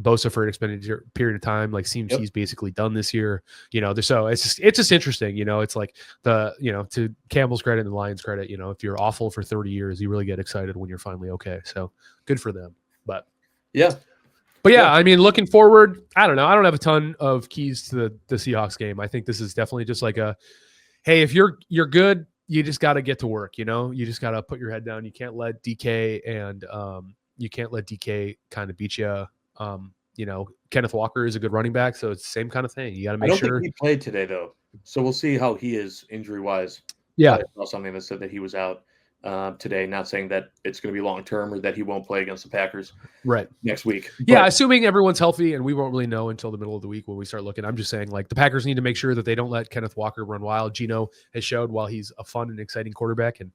Bosa for an extended period of time. Like seems he's basically done this year. So it's just interesting. It's like to Campbell's credit and the Lions' credit. If you're awful for 30 years, you really get excited when you're finally okay. So good for them. But I mean, looking forward, I don't know. I don't have a ton of keys to the Seahawks game. I think this is definitely just like hey, if you're good, you just got to get to work. You just got to put your head down. You can't let DK and kind of beat you. Kenneth Walker is a good running back, so it's the same kind of thing. You got to make sure. Think he played today though, so we'll see how he is injury wise. Yeah, I saw something that said that he was out today. Not saying that it's going to be long term or that he won't play against the Packers next week. Yeah, assuming everyone's healthy, and we won't really know until the middle of the week when we start looking. I'm just saying, like the Packers need to make sure that they don't let Kenneth Walker run wild. Gino has showed while he's a fun and exciting quarterback, and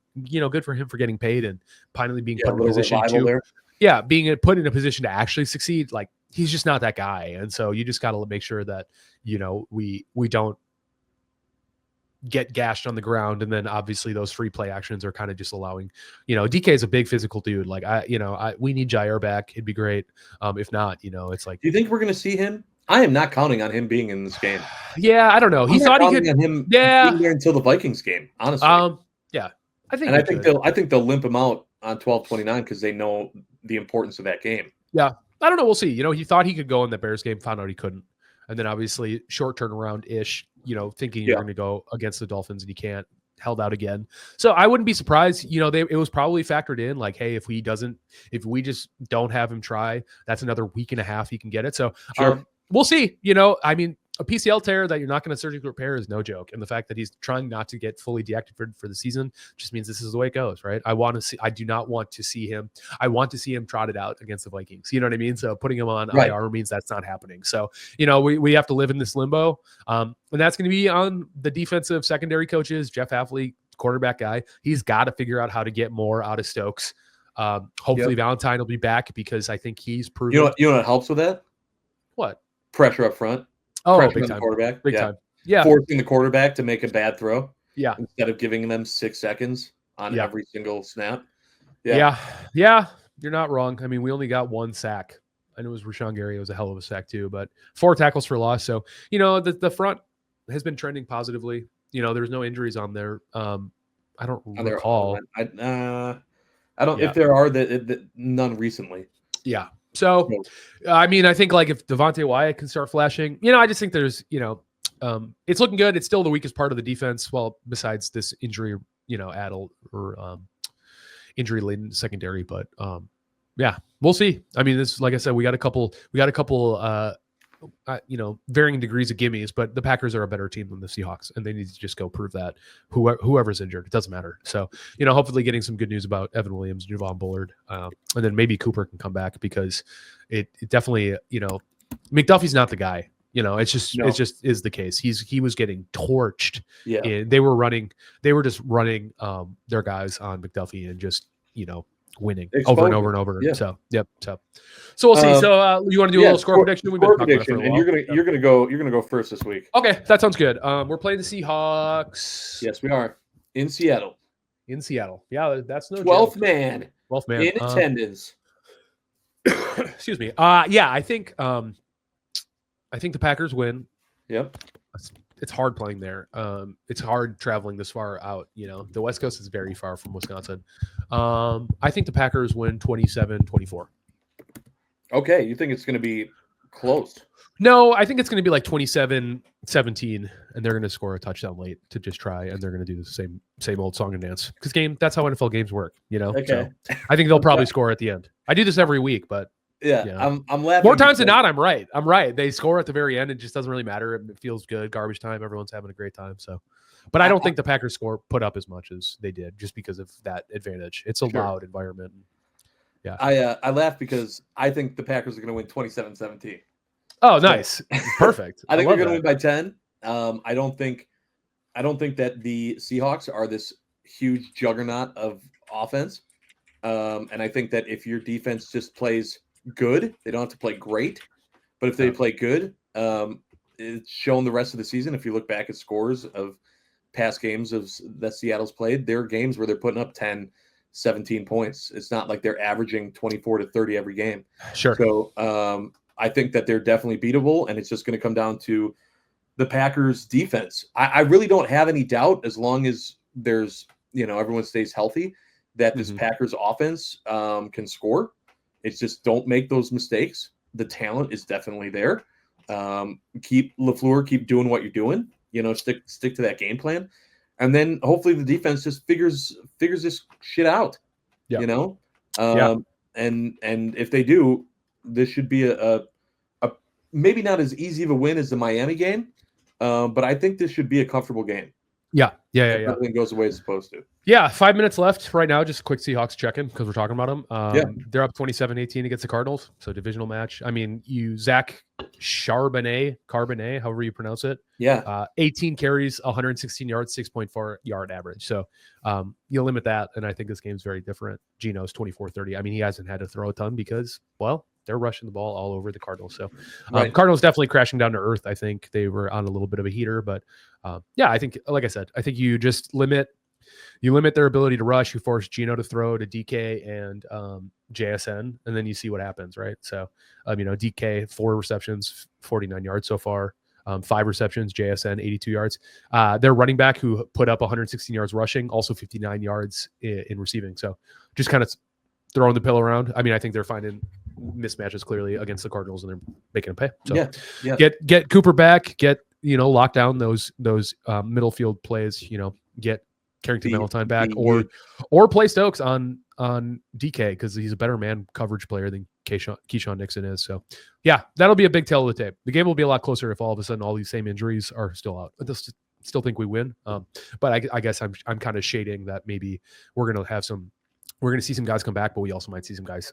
good for him for getting paid and finally being put in a position to. Yeah, being put in a position to actually succeed, like he's just not that guy, and so you just got to make sure that we don't get gashed on the ground, and then obviously those free play actions are kind of just allowing. DK is a big physical dude. Like we need Jair back. It'd be great. If not, it's like. Do you think we're going to see him? I am not counting on him being in this game. Yeah, I don't know. He thought he could. On him being there until the Vikings game. Honestly. Yeah, I think they'll limp him out on 12/29 because they know the importance of that game. Yeah. I don't know. We'll see. He thought he could go in the Bears game, found out he couldn't. And then obviously short turnaround-ish, thinking you're going to go against the Dolphins and you can't, held out again. So I wouldn't be surprised. It was probably factored in like, hey, if we just don't have him try, that's another week and a half he can get it. So we'll see. I mean, a PCL tear that you're not going to surgically repair is no joke. And the fact that he's trying not to get fully deactivated for the season just means this is the way it goes, right? I do not want to see him. I want to see him trotted out against the Vikings. You know what I mean? So putting him on IR means that's not happening. So, we have to live in this limbo. And that's going to be on the defensive secondary coaches, Jeff Hafley, quarterback guy. He's got to figure out how to get more out of Stokes. Hopefully Valentine will be back because I think he's proven. You know what helps with that? What? Pressure up front. Oh, big time. Quarterback. Big time. forcing the quarterback to make a bad throw. Yeah. Instead of giving them 6 seconds on every single snap. Yeah. You're not wrong. I mean, we only got 1 sack. I know it was Rashawn Gary. It was a hell of a sack too, but 4 tackles for loss. So, the front has been trending positively. There's no injuries on there. I don't recall. I don't. If there are, none recently. Yeah. So, I mean, I think like if Devontae Wyatt can start flashing, I just think there's, it's looking good. It's still the weakest part of the defense. Well, besides this injury, addle or injury laden secondary, but we'll see. I mean, this, like I said, we got a couple, varying degrees of gimmies, but the Packers are a better team than the Seahawks, and they need to just go prove that. Whoever's injured, it doesn't matter. So, hopefully getting some good news about Evan Williams, Javon Bullard, and then maybe Cooper can come back, because it definitely, McDuffie's not the guy. It just is the case. He was getting torched. Yeah. And they were just running their guys on McDuffie and just, winning over and over and over. Yeah. So we'll see. So you want to do a little score prediction? We've been prediction, and you're gonna go first this week. Okay, that sounds good. We're playing the Seahawks. Yes, we are in Seattle. Yeah, that's no 12th man in attendance. Excuse me. I think the Packers win. Yep. It's hard playing there. It's hard traveling this far out. The West Coast is very far from Wisconsin. I think the Packers win 27-24. Okay. You think it's going to be close? No, I think it's going to be like 27-17, and they're going to score a touchdown late to just try, and they're going to do the same old song and dance. Because that's how NFL games work, Okay. So I think they'll probably score at the end. I do this every week, but I'm laughing. More times than not, I'm right. They score at the very end. It just doesn't really matter. It feels good. Garbage time. Everyone's having a great time. So, but I don't think the Packers put up as much as they did, just because of that advantage. It's a loud environment. Yeah. I laugh because I think the Packers are going to win 27-17. Oh, nice. Perfect. I think they're going to win by 10. I don't think that the Seahawks are this huge juggernaut of offense. And I think that if your defense just plays good, they don't have to play great, but if they play good, it's shown the rest of the season. If you look back at scores of past games that Seattle's played, there are games where they're putting up 10, 17 points. It's not like they're averaging 24 to 30 every game. Sure. So I think that they're definitely beatable, and it's just going to come down to the Packers defense. I really don't have any doubt, as long as there's, everyone stays healthy, that this Packers offense can score. It's just, don't make those mistakes. The talent is definitely there. Keep doing what you're doing. Stick to that game plan, and then hopefully the defense just figures this shit out. Yeah. And if they do, this should be a maybe not as easy of a win as the Miami game, but I think this should be a comfortable game. Yeah. Everything goes the way it's supposed to. Yeah, 5 minutes left right now. Just a quick Seahawks check-in, because we're talking about them. They're up 27-18 against the Cardinals, so divisional match. I mean, Zach Charbonnet, however you pronounce it. 18 carries, 116 yards, 6.4 yard average. So you limit that, and I think this game's very different. Geno's 24-30. I mean, he hasn't had to throw a ton because, well, they're rushing the ball all over the Cardinals. So Cardinals definitely crashing down to earth. I think they were on a little bit of a heater, but I think, like I said, I think you just limit their ability to rush. You force Geno to throw to DK and JSN, and then you see what happens, right? So, DK, 4 receptions, 49 yards so far, 5 receptions, JSN, 82 yards. Their running back, who put up 116 yards rushing, also 59 yards in receiving. So just kind of throwing the pill around. I mean, I think they're finding mismatches clearly against the Cardinals, and they're making them pay. So get Cooper back, lock down those middle field plays, get Carrington Valentine back, or play Stokes on DK, because he's a better man coverage player than Keyshawn Nixon is. So that'll be a big tell of the tape. The game will be a lot closer if all of a sudden all these same injuries are still out. I still think we win. But I guess I'm kind of shading that maybe we're going to see some guys come back, but we also might see some guys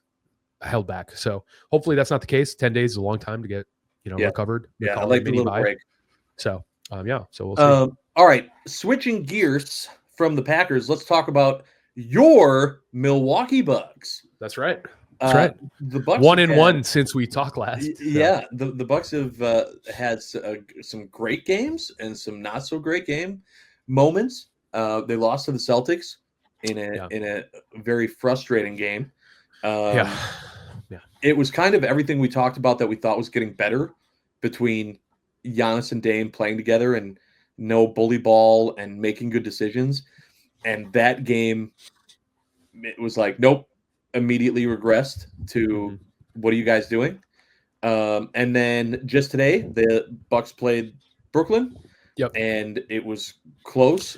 held back. So hopefully that's not the case. 10 days is a long time to get, recovered. I like the little break. So, so we'll see. All right. Switching gears from the Packers, let's talk about your Milwaukee Bucks. That's right. That's right. The Bucks 1-1 since we talked last. Yeah, so. the Bucks have had some great games and some not so great moments. They lost to the Celtics in a very frustrating game. It was kind of everything we talked about that we thought was getting better between Giannis and Dame playing together and no bully ball and making good decisions. And that game, it was like, nope, immediately regressed to what are you guys doing? And then just today, the Bucks played Brooklyn. Yep. And it was close.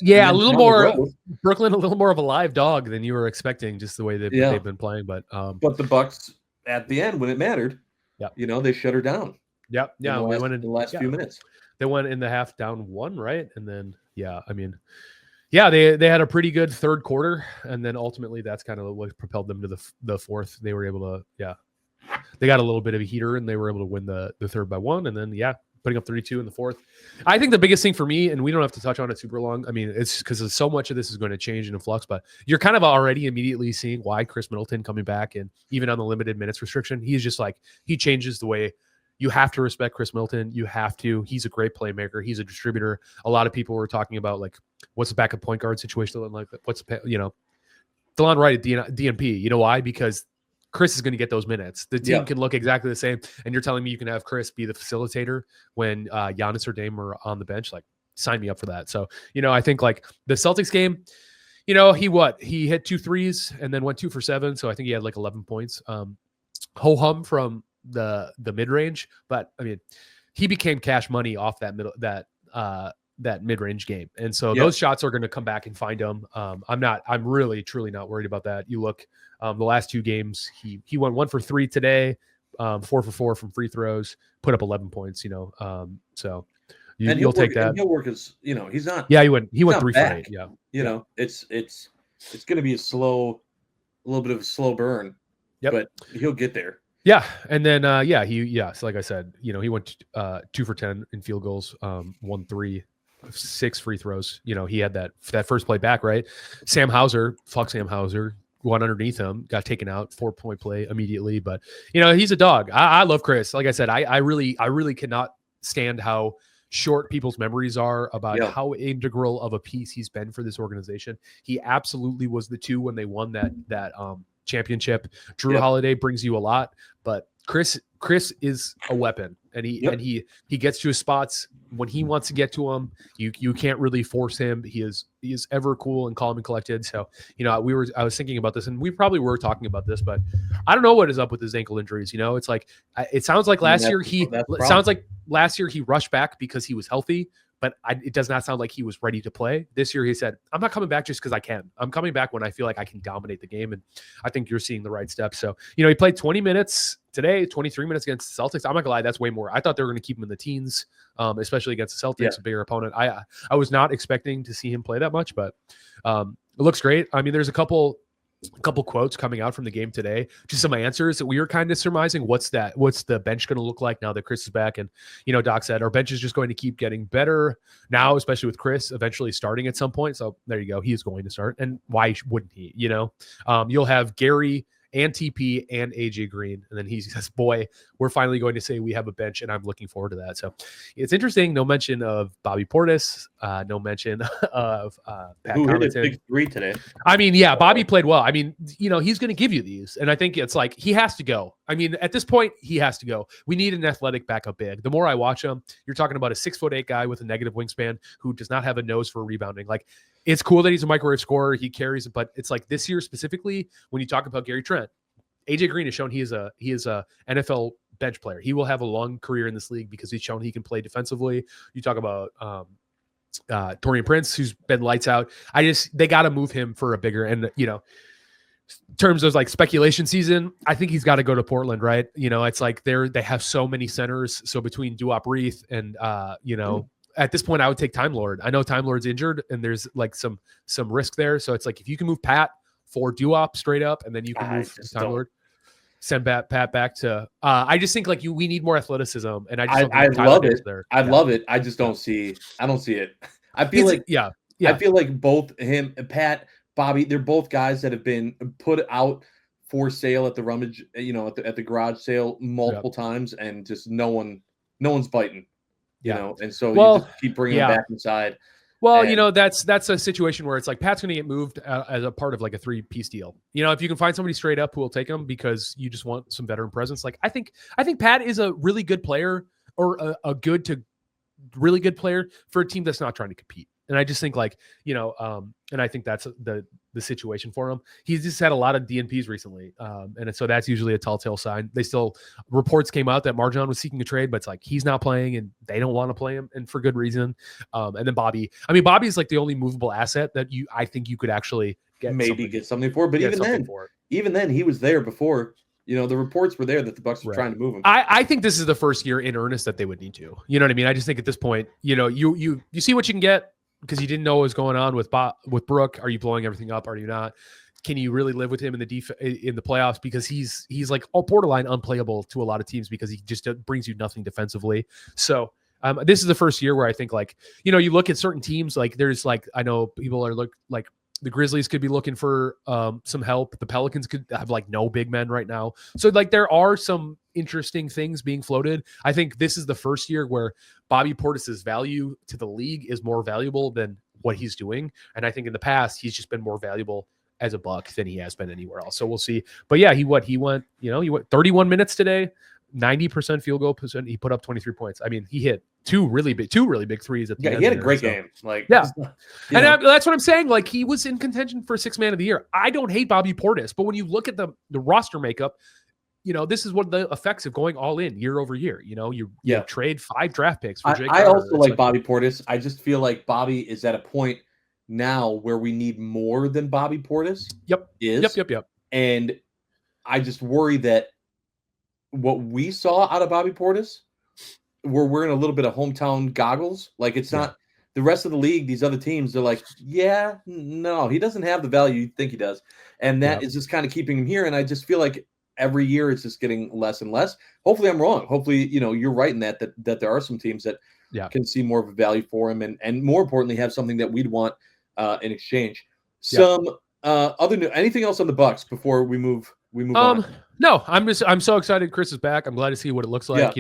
Yeah, a little more Brooklyn, a little more of a live dog than you were expecting, just the way they've been playing. But the Bucks at the end, when it mattered, they shut her down. Yep. Yeah. We went in the last few minutes. They went in the half down 1, right? And then they had a pretty good third quarter, and then ultimately that's kind of what propelled them to the fourth. They were able to they got a little bit of a heater, and they were able to win the third by 1, and then putting up 32 in the fourth. I think the biggest thing for me, and we don't have to touch on it super long. I mean, it's because so much of this is going to change and in flux, but you're kind of already immediately seeing why Chris Middleton coming back, and even on the limited minutes restriction, he's just like, he changes the way you have to respect Chris Middleton. You have to. He's a great playmaker. He's a distributor. A lot of people were talking about like, what's the backup point guard situation like? What's DeLon Wright at DNP? You know why? Because Chris is going to get those minutes. The team can look exactly the same. And you're telling me you can have Chris be the facilitator when Giannis or Dame are on the bench? Like, sign me up for that. So, I think like the Celtics game, he hit 2 threes and then went 2 for 7. So I think he had like 11 points. Ho-hum from the mid-range. But I mean, he became cash money off that mid-range game. And so those shots are going to come back and find him. I'm really, truly not worried about that. You look, the last 2 games, he went 1 for 3 today, 4 for 4 from free throws, put up 11 points, so you'll take that. He'll work his, he's not. Yeah, he went 3 for 8. Yeah. It's going to be a little bit of a slow burn, but he'll get there. Yeah. And then, so like I said, he went 2 for 10 in field goals, 1 3, 6 free throws. He had that first play back, right? Sam Hauser, one underneath him, got taken out, 4-point play immediately. But, he's a dog. I love Chris. Like I said, I really cannot stand how short people's memories are about how integral of a piece he's been for this organization. He absolutely was the 2 when they won that championship. Drew Holiday brings you a lot, but Chris is a weapon, and he gets to his spots when he wants to get to them. You can't really force him. He is ever cool and calm and collected. So, I was thinking about this, and we probably were talking about this, but I don't know what is up with his ankle injuries. It's like, it sounds like last year he rushed back because he was healthy, but it does not sound like he was ready to play. This year he said, I'm not coming back just because I can. I'm coming back when I feel like I can dominate the game, and I think you're seeing the right steps. So, he played 20 minutes today, 23 minutes against the Celtics. I'm not gonna lie, that's way more. I thought they were going to keep him in the teens, especially against the Celtics, a bigger opponent. I was not expecting to see him play that much, but it looks great. I mean, there's a couple quotes coming out from the game today, just some answers that we were kind of surmising. What's the bench going to look like now that Chris is back? And, Doc said our bench is just going to keep getting better now, especially with Chris eventually starting at some point. So there you go. He is going to start. And why wouldn't he? You'll have Gary and TP and AJ Green. And then he says, boy, we're finally going to say we have a bench, and I'm looking forward to that. So it's interesting. No mention of Bobby Portis, no mention of Pat Connaughton. Hit a big 3 today. I mean, Bobby played well. I mean, he's going to give you these. And I think it's like, he has to go. I mean, at this point, he has to go. We need an athletic backup big. The more I watch him, you're talking about a 6'8" guy with a negative wingspan who does not have a nose for rebounding. Like, it's cool that he's a microwave scorer. He carries it, but it's like this year specifically, when you talk about Gary Trent, AJ Green has shown he is a NFL bench player. He will have a long career in this league because he's shown he can play defensively. You talk about Taurean Prince, who's been lights out. They got to move him for a bigger, and in terms of like speculation season, I think he's got to go to Portland, right? It's like they have so many centers. So between Duop Reith and at this point, I would take Time Lord. I know Time Lord's injured, and there's like some risk there. So it's like, if you can move Pat for Duop straight up, and then you can move Time Lord, send Pat back to. I just think like we need more athleticism, and I love it. I love it. I just don't see. I don't see it. I feel I feel like both him and Pat, Bobby, they're both guys that have been put out for sale at the rummage, at the garage sale multiple times, and just no one's biting, and so you just keep bringing them back inside. Well, that's a situation where it's like Pat's going to get moved as a part of like a 3-piece deal. If you can find somebody straight up who will take him because you just want some veteran presence. Like I think Pat is a really good player, or a good to really good player for a team that's not trying to compete. And I just think and I think that's the situation for him. He's just had a lot of DNPs recently. And so that's usually a telltale sign. Reports came out that Marjan was seeking a trade, but it's like, he's not playing and they don't want to play him, and for good reason. And then Bobby's like the only movable asset that I think you could actually get something for. But even then he was there before. The reports were there that the Bucks were trying to move him. I think this is the first year in earnest that they would need to. You know what I mean? I just think at this point, you see what you can get, because you didn't know what was going on with Brooke. Are you blowing everything up? Are you not? Can you really live with him in the playoffs? Because he's like borderline unplayable to a lot of teams, because he just brings you nothing defensively. So this is the first year where I think you look at certain teams, I know people are like the Grizzlies could be looking for some help. The Pelicans could have no big men right now. So there are some interesting things being floated. I think this is the first year where Bobby Portis's value to the league is more valuable than what he's doing. And I think in the past, he's just been more valuable as a Buck than he has been anywhere else. So we'll see. But yeah, he went 31 minutes today, 90% field goal percent. He put up 23 points. I mean, he hit two really big threes at the end. He had a great game. That's what I'm saying. He was in contention for 6th man of the year. I don't hate Bobby Portis, but when you look at the roster makeup, this is what the effects of going all in year over year. You trade 5 draft picks for Jake. I also like Bobby Portis. I just feel like Bobby is at a point now where we need more than Bobby Portis. Yep. And I just worry that what we saw out of Bobby Portis, we're wearing a little bit of hometown goggles. It's not the rest of the league. These other teams, they're like, no, he doesn't have the value you think he does. And that is just kind of keeping him here. And I just feel like every year it's just getting less and less. Hopefully I'm wrong. Hopefully, you're right in that there are some teams that can see more of a value for him, and more importantly, have something that we'd want in exchange. Some anything else on the Bucks before we move on? No, I'm so excited Chris is back. I'm glad to see what it looks like.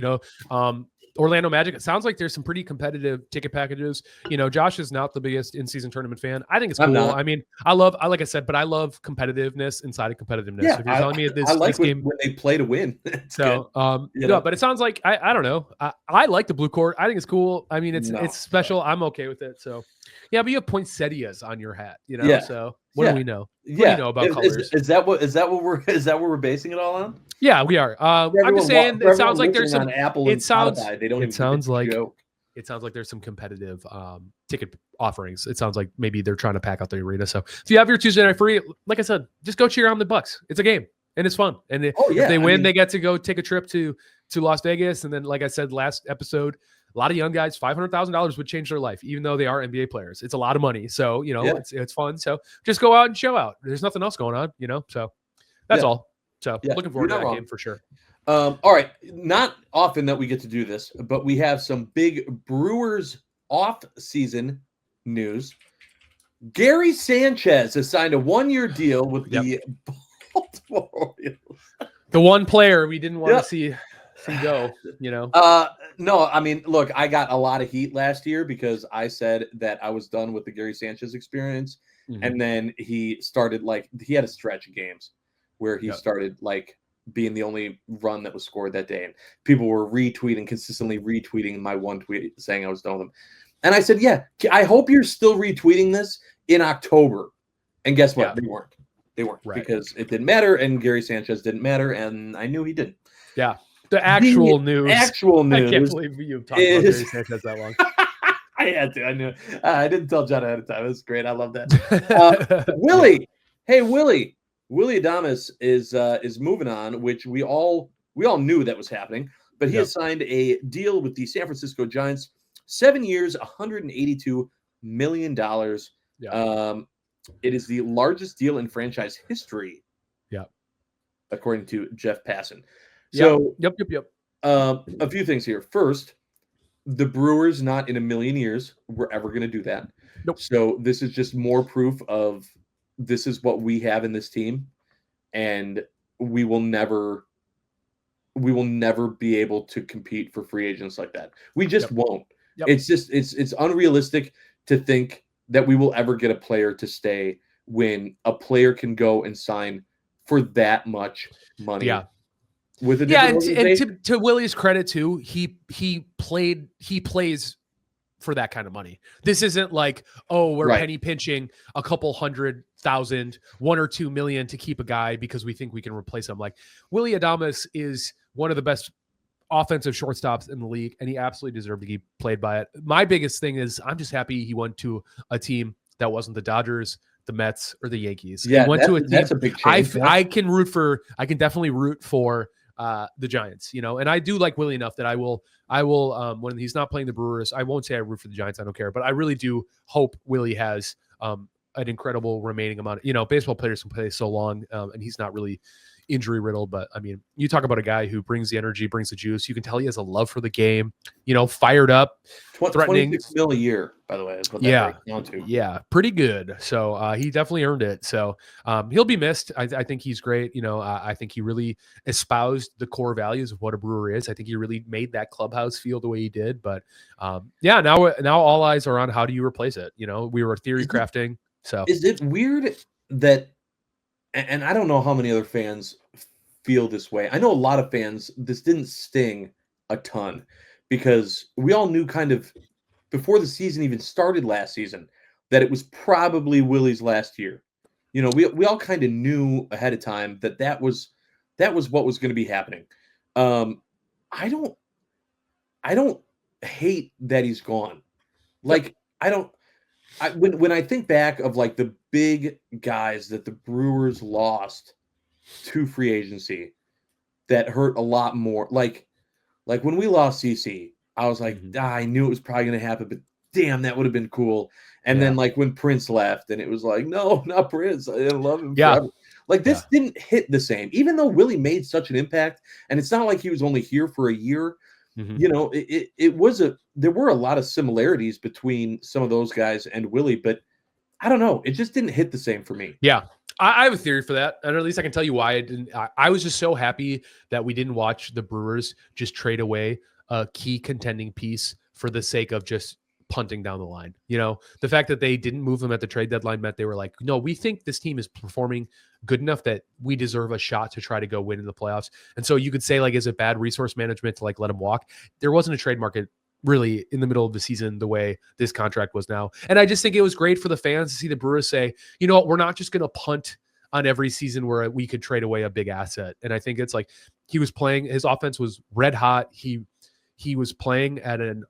Orlando Magic, it sounds like there's some pretty competitive ticket packages. Josh is not the biggest in-season tournament fan. I think it's cool. I mean, like I said, but I love competitiveness inside of competitiveness. Yeah, if you're telling me this game when they play to win. So, but it sounds like I don't know. I like the blue court. I think it's cool. I mean, it's special. I'm okay with it. So, yeah, but you have poinsettias on your hat. So what do we know? What do you know about colors? Is that what we're basing it all on? Yeah, we are. I'm just saying. It sounds like there's some. Apple it sounds. Spotify, they don't it sounds like. It sounds like there's some competitive ticket offerings. It sounds like maybe they're trying to pack out the arena. So if you have your Tuesday night free, like I said, just go cheer on the Bucks. It's a game and it's fun. And if they win, they get to go take a trip to Las Vegas. And then, like I said last episode, a lot of young guys, $500,000 would change their life, even though they are NBA players. It's a lot of money. So, it's fun. So just go out and show out. There's nothing else going on, so that's all. So looking forward to that game for sure. All right. Not often that we get to do this, but we have some big Brewers off-season news. Gary Sanchez has signed a 1-year deal with the Baltimore Orioles. The one player we didn't want to see go, No, I mean, look, I got a lot of heat last year because I said that I was done with the Gary Sanchez experience. Mm-hmm. And then he started he had a stretch of games where he started being the only run that was scored that day. And people were consistently retweeting my one tweet saying I was done with him. And I said, I hope you're still retweeting this in October. And guess what? They weren't. Because it didn't matter. And Gary Sanchez didn't matter. And I knew he didn't. Yeah. The actual news. I can't believe you've talked about Gary Sanchez that long. I had to. I knew. I didn't tell John ahead of time. It was great. I love that. Willie. Hey, Willie. Willie Adames is moving on, which we all knew that was happening. But he has signed a deal with the San Francisco Giants, 7 years, $182 million. It is the largest deal in franchise history. Yeah, according to Jeff Passan. So, yep. A few things here. First, the Brewers, not in a million years, were ever going to do that. Nope. So this is just more proof of this is what we have in this team. And we will never be able to compete for free agents like that. We just won't. Yep. It's unrealistic to think that we will ever get a player to stay when a player can go and sign for that much money. Yeah. With a different organization. And to Willie's credit too, he plays for that kind of money. This isn't like, oh, we're penny pinching a couple $100,000, $1 or $2 million to keep a guy because we think we can replace him. Like, Willy Adames is one of the best offensive shortstops in the league, and he absolutely deserved to be played by it. My biggest thing is I'm just happy he went to a team that wasn't the Dodgers, the Mets, or the Yankees. Yeah, he went to a team. That's a big change. I can definitely root for the Giants, and I do like Willie enough that I will when he's not playing the Brewers, I won't say I root for the Giants. I don't care, but I really do hope Willie has an incredible remaining amount. Baseball players can play so long, and he's not really injury riddled. But I mean, you talk about a guy who brings the energy, brings the juice. You can tell he has a love for the game. Fired up, threatening. $26 million a year, by the way. Is what that breaks down to. Yeah, pretty good. So he definitely earned it. So he'll be missed. I think he's great. I think he really espoused the core values of what a Brewer is. I think he really made that clubhouse feel the way he did. But now all eyes are on how do you replace it. We were theory crafting. So is it weird that? And I don't know how many other fans feel this way. I know a lot of fans, this didn't sting a ton because we all knew kind of before the season even started last season that it was probably Willie's last year. We all kind of knew ahead of time that was what was going to be happening. I don't hate that he's gone. Like, when I think back of like the big guys that the Brewers lost to free agency that hurt a lot more, like when we lost CC, I was like, I knew it was probably going to happen, but damn, that would have been cool. And then like when Prince left, and it was like, no, not Prince. I didn't love him forever. Like this didn't hit the same, even though Willie made such an impact. And it's not like he was only here for a year. There were a lot of similarities between some of those guys and Willie, but I don't know. It just didn't hit the same for me. Yeah. I have a theory for that. And at least I can tell you why I didn't. I was just so happy that we didn't watch the Brewers just trade away a key contending piece for the sake of just punting down the line. The fact that they didn't move them at the trade deadline meant they were like, no, we think this team is performing good enough that we deserve a shot to try to go win in the playoffs. And so you could say, like, is it bad resource management to like let him walk? There wasn't a trade market really in the middle of the season the way this contract was now. And I just think it was great for the fans to see the Brewers say, you know what, we're not just going to punt on every season where we could trade away a big asset. And I think it's like he was playing, his offense was red hot. He was playing at an,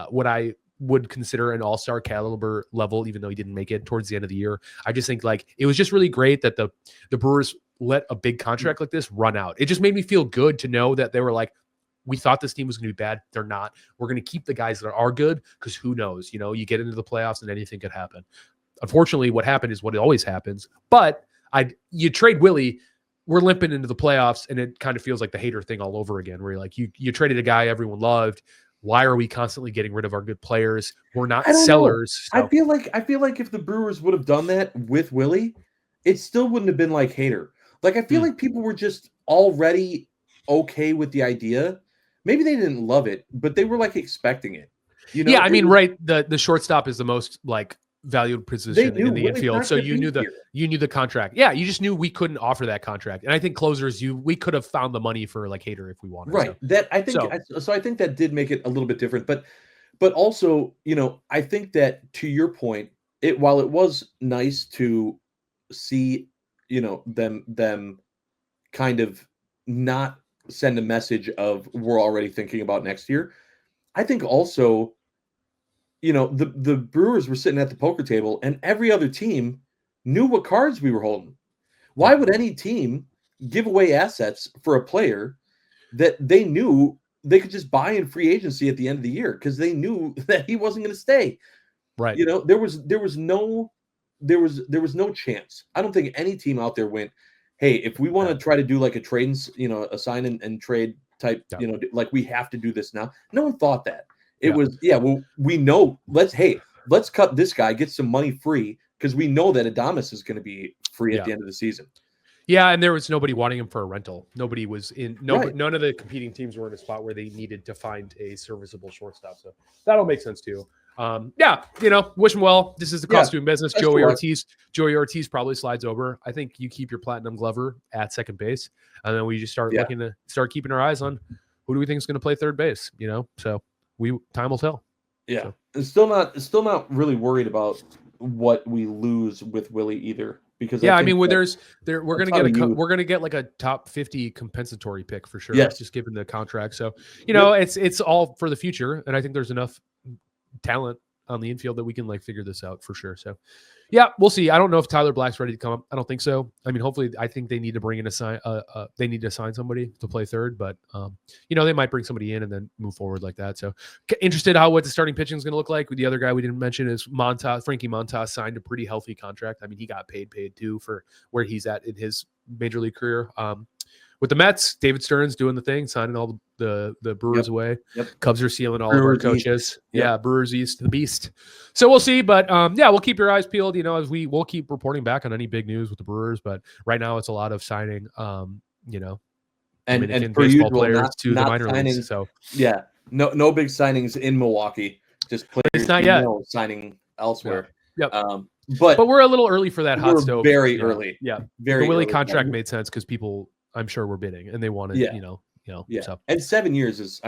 what I would consider an all-star caliber level, even though he didn't make it towards the end of the year. I just think like it was just really great that the Brewers let a big contract like this run out. It just made me feel good to know that they were like, we thought this team was going to be bad. They're not. We're going to keep the guys that are good because who knows? You get into the playoffs and anything could happen. Unfortunately, what happened is what always happens. But you trade Willie, we're limping into the playoffs, and it kind of feels like the hater thing all over again, where you're like, you traded a guy everyone loved. Why are we constantly getting rid of our good players? We're not sellers. So. I feel like if the Brewers would have done that with Willie, it still wouldn't have been like hater. Like I feel like people were just already okay with the idea. Maybe they didn't love it, but they were like expecting it. Yeah, I mean, right. The shortstop is the most like valued position in the infield. So you knew the contract. Yeah, you just knew we couldn't offer that contract. And I think closers, we could have found the money for like Hader if we wanted. Right. So. I think that did make it a little bit different. But also, I think that to your point, while it was nice to see, them kind of not send a message of we're already thinking about next year. I think also, the Brewers were sitting at the poker table and every other team knew what cards we were holding. Why would any team give away assets for a player that they knew they could just buy in free agency at the end of the year because they knew that he wasn't going to stay? Right. There was no chance. I don't think any team out there went, hey, if we want to try to do like a trade, a sign and trade type, like we have to do this now. No one thought that. It was, we know, let's cut this guy, get some money free because we know that Adames is going to be free at the end of the season. Yeah, and there was nobody wanting him for a rental. Nobody was in. Right. None of the competing teams were in a spot where they needed to find a serviceable shortstop. So that'll make sense too. Yeah, wish him well. This is the cost of doing business. Joey Ortiz probably slides over. I think you keep your platinum glover at second base, and then we just start looking to start keeping our eyes on who do we think is going to play third base. So time will tell. Yeah, so. Still not really worried about what we lose with Willie either. Because we're gonna get like a top 50 compensatory pick for sure. Yes. Just given the contract. So it's all for the future, and I think there's enough talent on the infield that we can figure this out for sure. So yeah, we'll see. I don't know if Tyler Black's ready to come up. I don't think so. I mean, hopefully, I think they need to bring in they need to sign somebody to play third, but they might bring somebody in and then move forward like that. So interested what the starting pitching is going to look like. The other guy we didn't mention is Frankie Montas signed a pretty healthy contract. I mean, he got paid too for where he's at in his major league career. With the Mets, David Stearns doing the thing, signing all the Brewers away. Yep. Cubs are sealing all Brewers of our coaches. Yeah, Brewers East, the beast. So we'll see, but we'll keep your eyes peeled. As we'll keep reporting back on any big news with the Brewers. But right now, it's a lot of signing. And Dominican for baseball usual, players to the minor leagues. So no big signings in Milwaukee. Just players it's not yet signing elsewhere. Yep. But we're a little early for that hot stove. Very early. Yeah. Very. The Willie contract made sense because people, I'm sure, were bidding and they wanted, So. And 7 years is,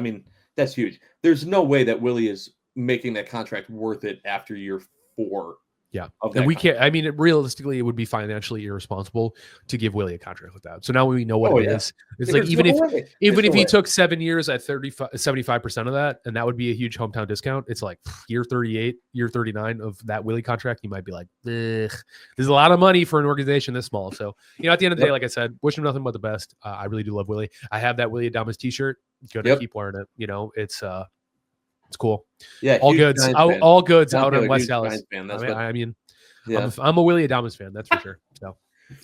that's huge. There's no way that Willie is making that contract worth it after year 4. Yeah. And we can't, realistically, it would be financially irresponsible to give Willie a contract like that. So now we know what it is. It's even if he took 7 years at 75% of that, and that would be a huge hometown discount, it's like year 38, year 39 of that Willie contract, you might be like, there's a lot of money for an organization this small. So, at the end of the day, like I said, wish him nothing but the best. I really do love Willie. I have that Willie Adames t-shirt. Gonna keep wearing it. It's cool. Yeah, all goods out in West Dallas. I'm a Willie Adames fan, that's for sure. So,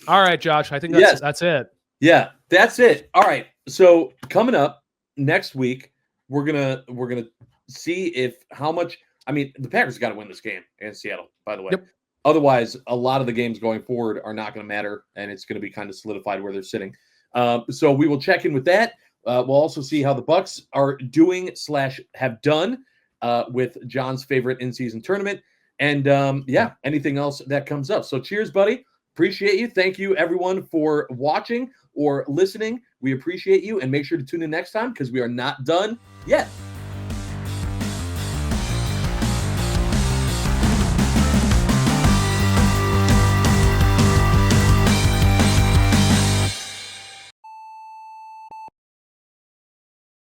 all right, Josh, I think that's it. Yeah, that's it. All right. So coming up next week, we're gonna see how much. The Packers got to win this game against Seattle. By the way, otherwise, a lot of the games going forward are not going to matter, and it's going to be kind of solidified where they're sitting. So we will check in with that. We'll also see how the Bucks are doing / have done with John's favorite in-season tournament. And anything else that comes up. So cheers, buddy. Appreciate you. Thank you, everyone, for watching or listening. We appreciate you. And make sure to tune in next time because we are not done yet.